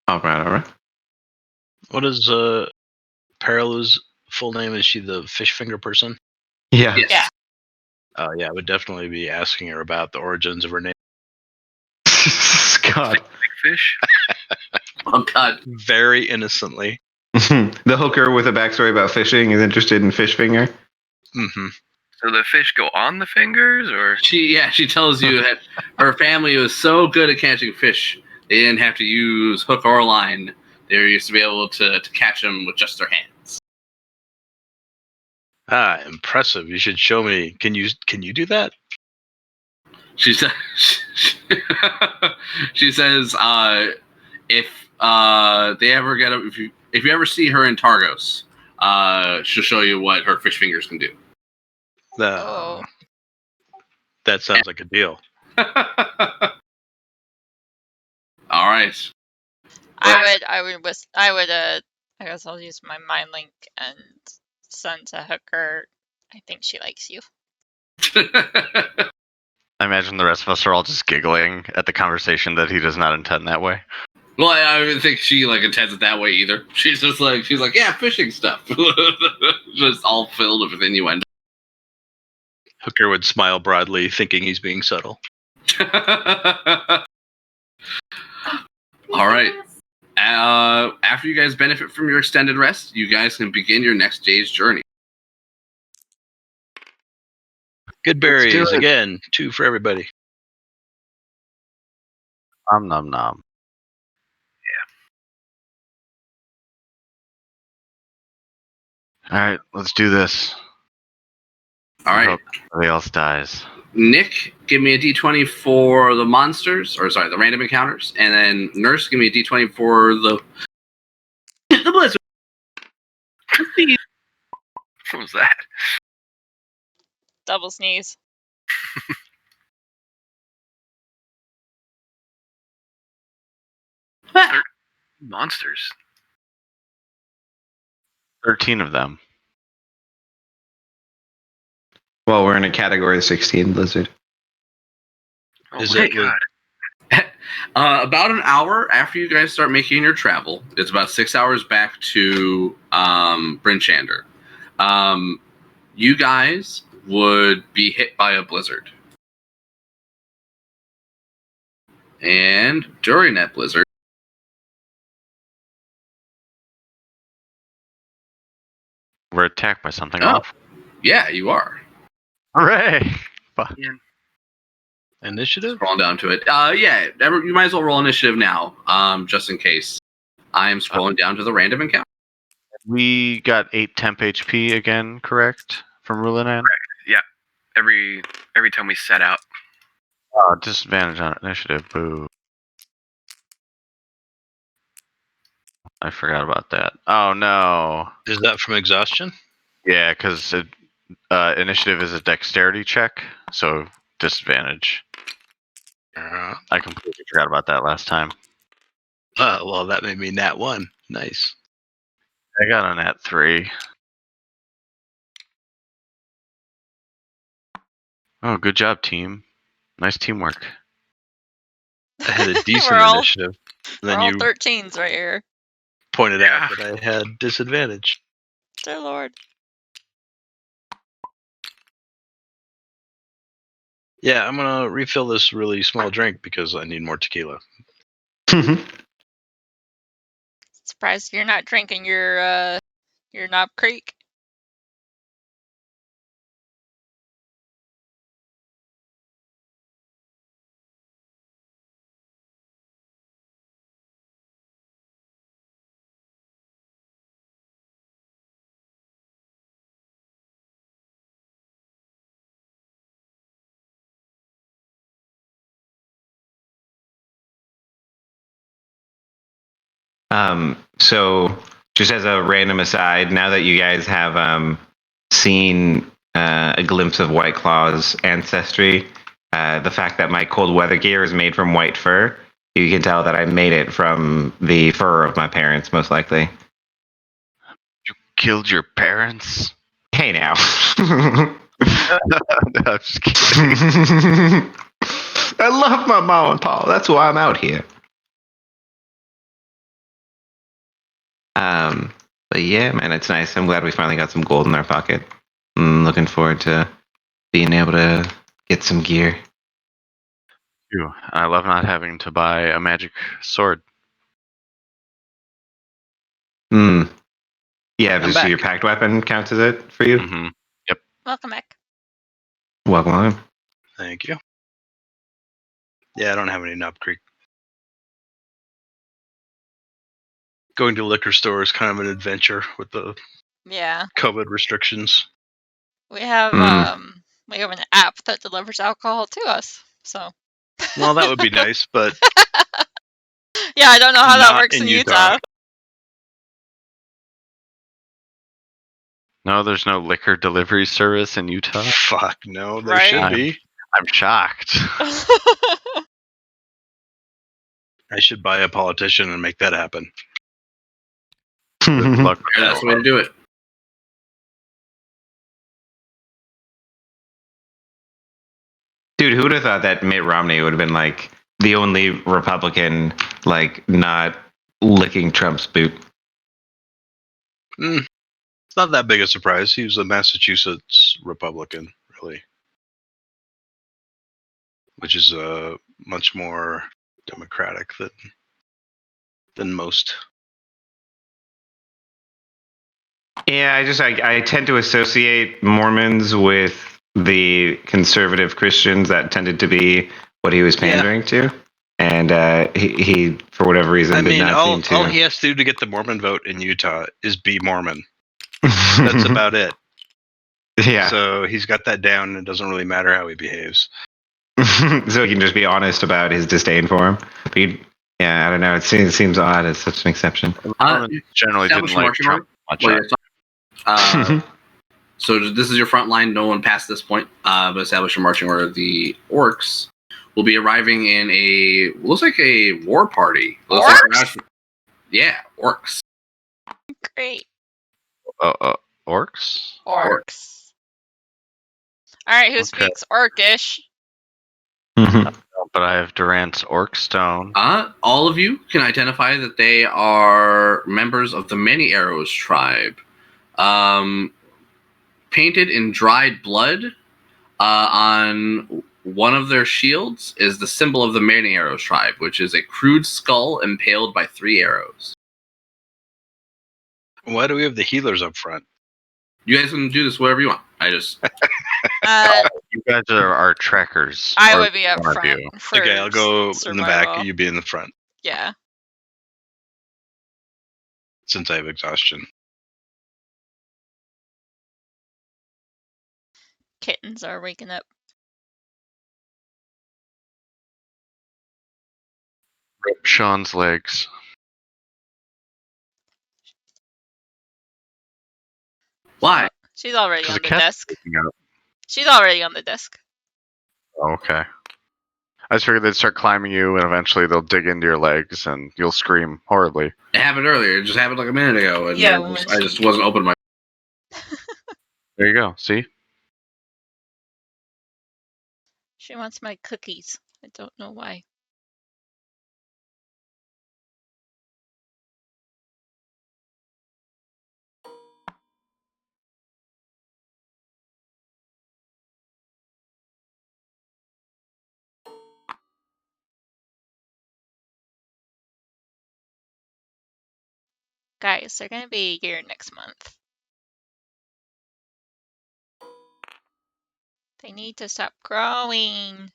All right. What is Paralu's full name? Is she the fish finger person? Yeah. Yes. Yeah. Oh, yeah, I would definitely be asking her about the origins of her name. God. Big fish? Oh, God. Very innocently. The hooker with a backstory about fishing is interested in fish finger. Mm-hmm. So the fish go on the fingers, or? She tells you that her family was so good at catching fish, they didn't have to use hook or line. They used to be able to catch them with just their hands. Ah, impressive. You should show me. Can you do that? She says, if they ever get up, if you ever see her in Targos, she'll show you what her fish fingers can do. Oh. That sounds like a deal. All right. I would I guess I'll use my mind link and send to Hooker. I think she likes you. I imagine the rest of us are all just giggling at the conversation that he does not intend that way. Well, I don't think she intends it that way either. She's like, yeah, fishing stuff. Just all filled with innuendo. Hooker would smile broadly, thinking he's being subtle. All right. After you guys benefit from your extended rest, you guys can begin your next day's journey. Good Let's do berries it. again. 2 for everybody. Nom nom. All right, let's do this. All I right. hope nobody else dies. Nick, give me a d20 for the monsters, the random encounters, and then Nurse, give me a d20 for the blizzard. What was that? Double sneeze. Monsters. 13 of them. Well, we're in a category 16 blizzard. Oh Is my it with- god. About an hour after you guys start making your travel, it's about 6 hours back to Bryn Shander. You guys would be hit by a blizzard. And during that blizzard, We're attacked by something Oh. awful. yeah, you are. Hooray! Initiative? Scrolling down to it. You might as well roll initiative now, just in case. I am scrolling down to the random encounter. We got 8 temp HP again, correct? From Rulinan? Every time we set out. Oh, disadvantage on initiative. Boo. I forgot about that. Oh, no. Is that from exhaustion? Yeah, because initiative is a dexterity check, so disadvantage. I completely forgot about that last time. Well, that made me nat 1. Nice. I got a nat 3. Oh, good job, team. Nice teamwork. I had a decent We're all- initiative. We're Then all you 13s right here. pointed out Yeah. that I had disadvantage. Dear Lord. Yeah, I'm gonna refill this really small drink because I need more tequila. Surprised you're not drinking your Knob Creek. So just as a random aside, now that you guys have seen a glimpse of White Claw's ancestry, the fact that my cold weather gear is made from white fur, you can tell that I made it from the fur of my parents, most likely. You killed your parents? Hey now. No, I'm just kidding. I love my mom and pa. That's why I'm out here. But yeah, man, it's nice. I'm glad we finally got some gold in our pocket. I'm looking forward to being able to get some gear. Phew, I love not having to buy a magic sword. Hmm. Yeah, I'm just back. your packed weapon counts as it for you? Mm-hmm. Welcome back. Welcome on. Thank you. Yeah, I don't have any Knob Creek. Going to liquor store is kind of an adventure with the Yeah. COVID restrictions. We have Mm. we have an app that delivers alcohol to us. So Well, that would be nice, but yeah, I don't know how that Not works in in Utah. Utah. No, there's no liquor delivery service in Utah. fuck no, there Right? should be. I'm shocked. I should buy a politician and make that happen. Good luck with That's that the way to one. do it. Dude, who would have thought that Mitt Romney would have been like the only Republican like not licking Trump's boot? It's not that big a surprise. He was a Massachusetts Republican, really, which is much more democratic than most. Yeah, I tend to associate Mormons with the conservative Christians. That tended to be what he was pandering to, and he for whatever reason I did mean, not all seem to. he has to do to get the Mormon vote in Utah is be Mormon. That's about it. Yeah. So he's got that down, and it doesn't really matter how he behaves. So he can just be honest about his disdain for him. But yeah, I don't know. It seems odd as such an exception. Mormons generally didn't establish like marching Trump much. So this is your front line. No one past this point. But establish a marching order. The orcs will be arriving in looks like a war party. Orcs? Yeah, orcs. Great. Orcs? Orcs. Alright, who Okay. speaks Orcish? But I have Durant's Orc Stone. All of you can identify that they are members of the Many Arrows tribe. Painted in dried blood on one of their shields is the symbol of the Many Arrows tribe, which is a crude skull impaled by 3 arrows. Why do we have the healers up front? You guys can do this whatever you want. You guys are our trackers. I or would be up one of front. you. For Okay, I'll go in the back. survival. You be in the front, Yeah. since I have exhaustion. Kittens are waking up. Rip Sean's legs. Why? She's already Because on the the cat's desk. waking up. She's already on the desk. Oh, okay. I just figured they'd start climbing you, and eventually they'll dig into your legs, and you'll scream horribly. It happened earlier. It just happened like a minute ago. And Yeah, I just wasn't open my. There you go. See? She wants my cookies. I don't know why. Guys, they're gonna be here next month. They need to stop growing.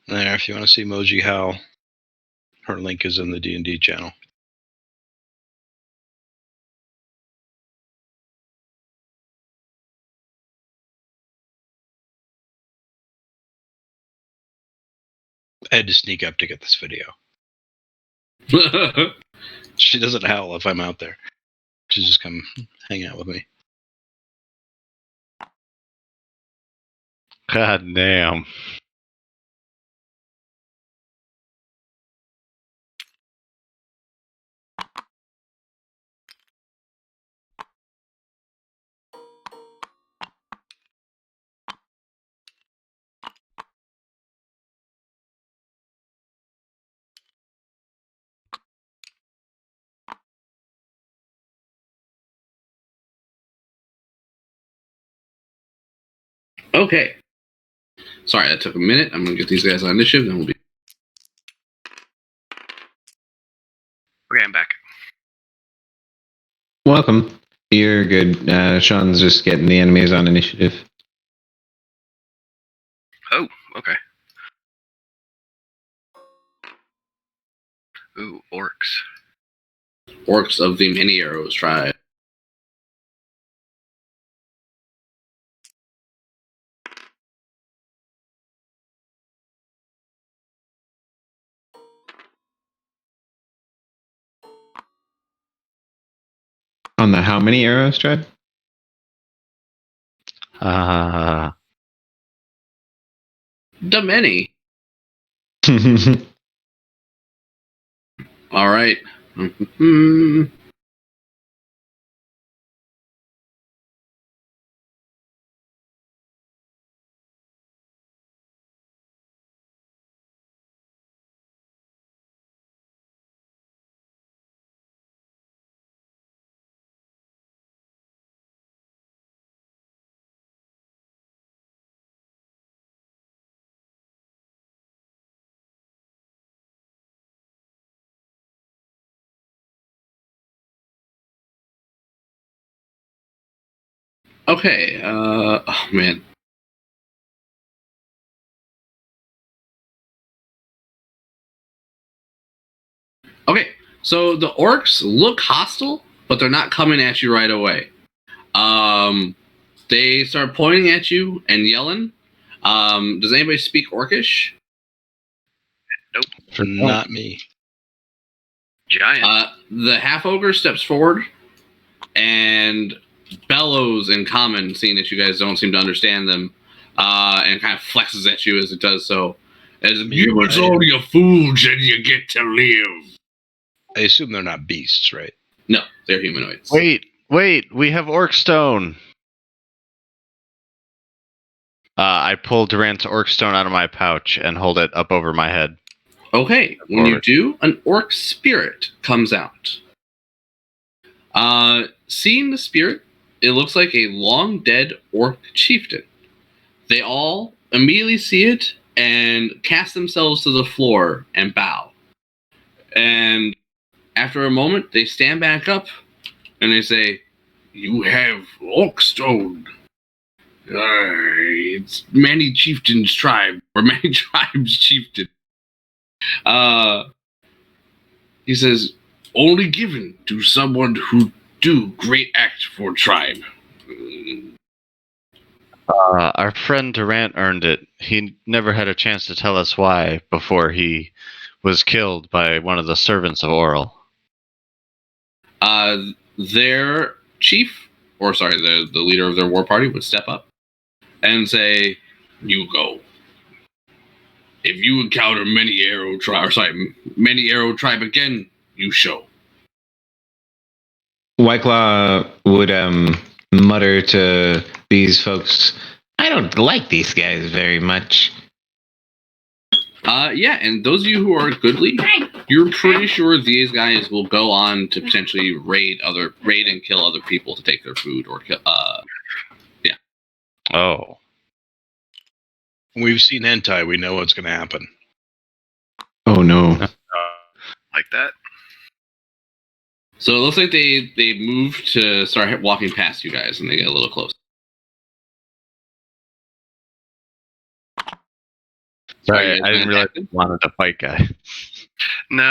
There, if you want to see Moji Howl, her link is in the D&D channel. I had to sneak up to get this video. She doesn't howl if I'm out there. She just come hang out with me. God damn. Okay. Sorry, that took a minute. I'm gonna get these guys on initiative, then we'll be. Okay, I'm back. Welcome. You're good. Sean's just getting the enemies on initiative. Oh, okay. Ooh, orcs. Orcs of the Many Arrows tribe. On the how many arrows tribe? The Many. All right. Okay. Oh man. Okay. So the orcs look hostile, but they're not coming at you right away. They start pointing at you and yelling. Does anybody speak Orcish? Not me. Giant. The half ogre steps forward and bellows in common, seeing that you guys don't seem to understand them, and kind of flexes at you as it does so. As give us all your fools and you get to live. I assume they're not beasts, right? No, they're humanoids. Wait, we have orc stone. I pull Durant's orc stone out of my pouch and hold it up over my head. Okay, when you do, an orc spirit comes out. Seeing the spirit, it looks like a long dead orc chieftain. They all immediately see it and cast themselves to the floor and bow. And after a moment, they stand back up and they say, "You have orc stone. It's many chieftains' tribe, or many tribes' chieftain." He says, "Only given to someone who do great act for tribe." Our friend Durant earned it. He never had a chance to tell us why before he was killed by one of the servants of Oral. Their chief, or sorry, the leader of their war party would step up and say, "You go. If you encounter many arrow tribe again, you show." Whiteclaw would mutter to these folks, "I don't like these guys very much." Yeah, and those of you who are goodly, you're pretty sure these guys will go on to potentially raid and kill other people to take their food or kill. Yeah. Oh. We've seen hentai. We know what's going to happen. Oh no. Like that. So it looks like they move to start walking past you guys, and they get a little close. Sorry, I didn't realize you wanted to fight guy. No,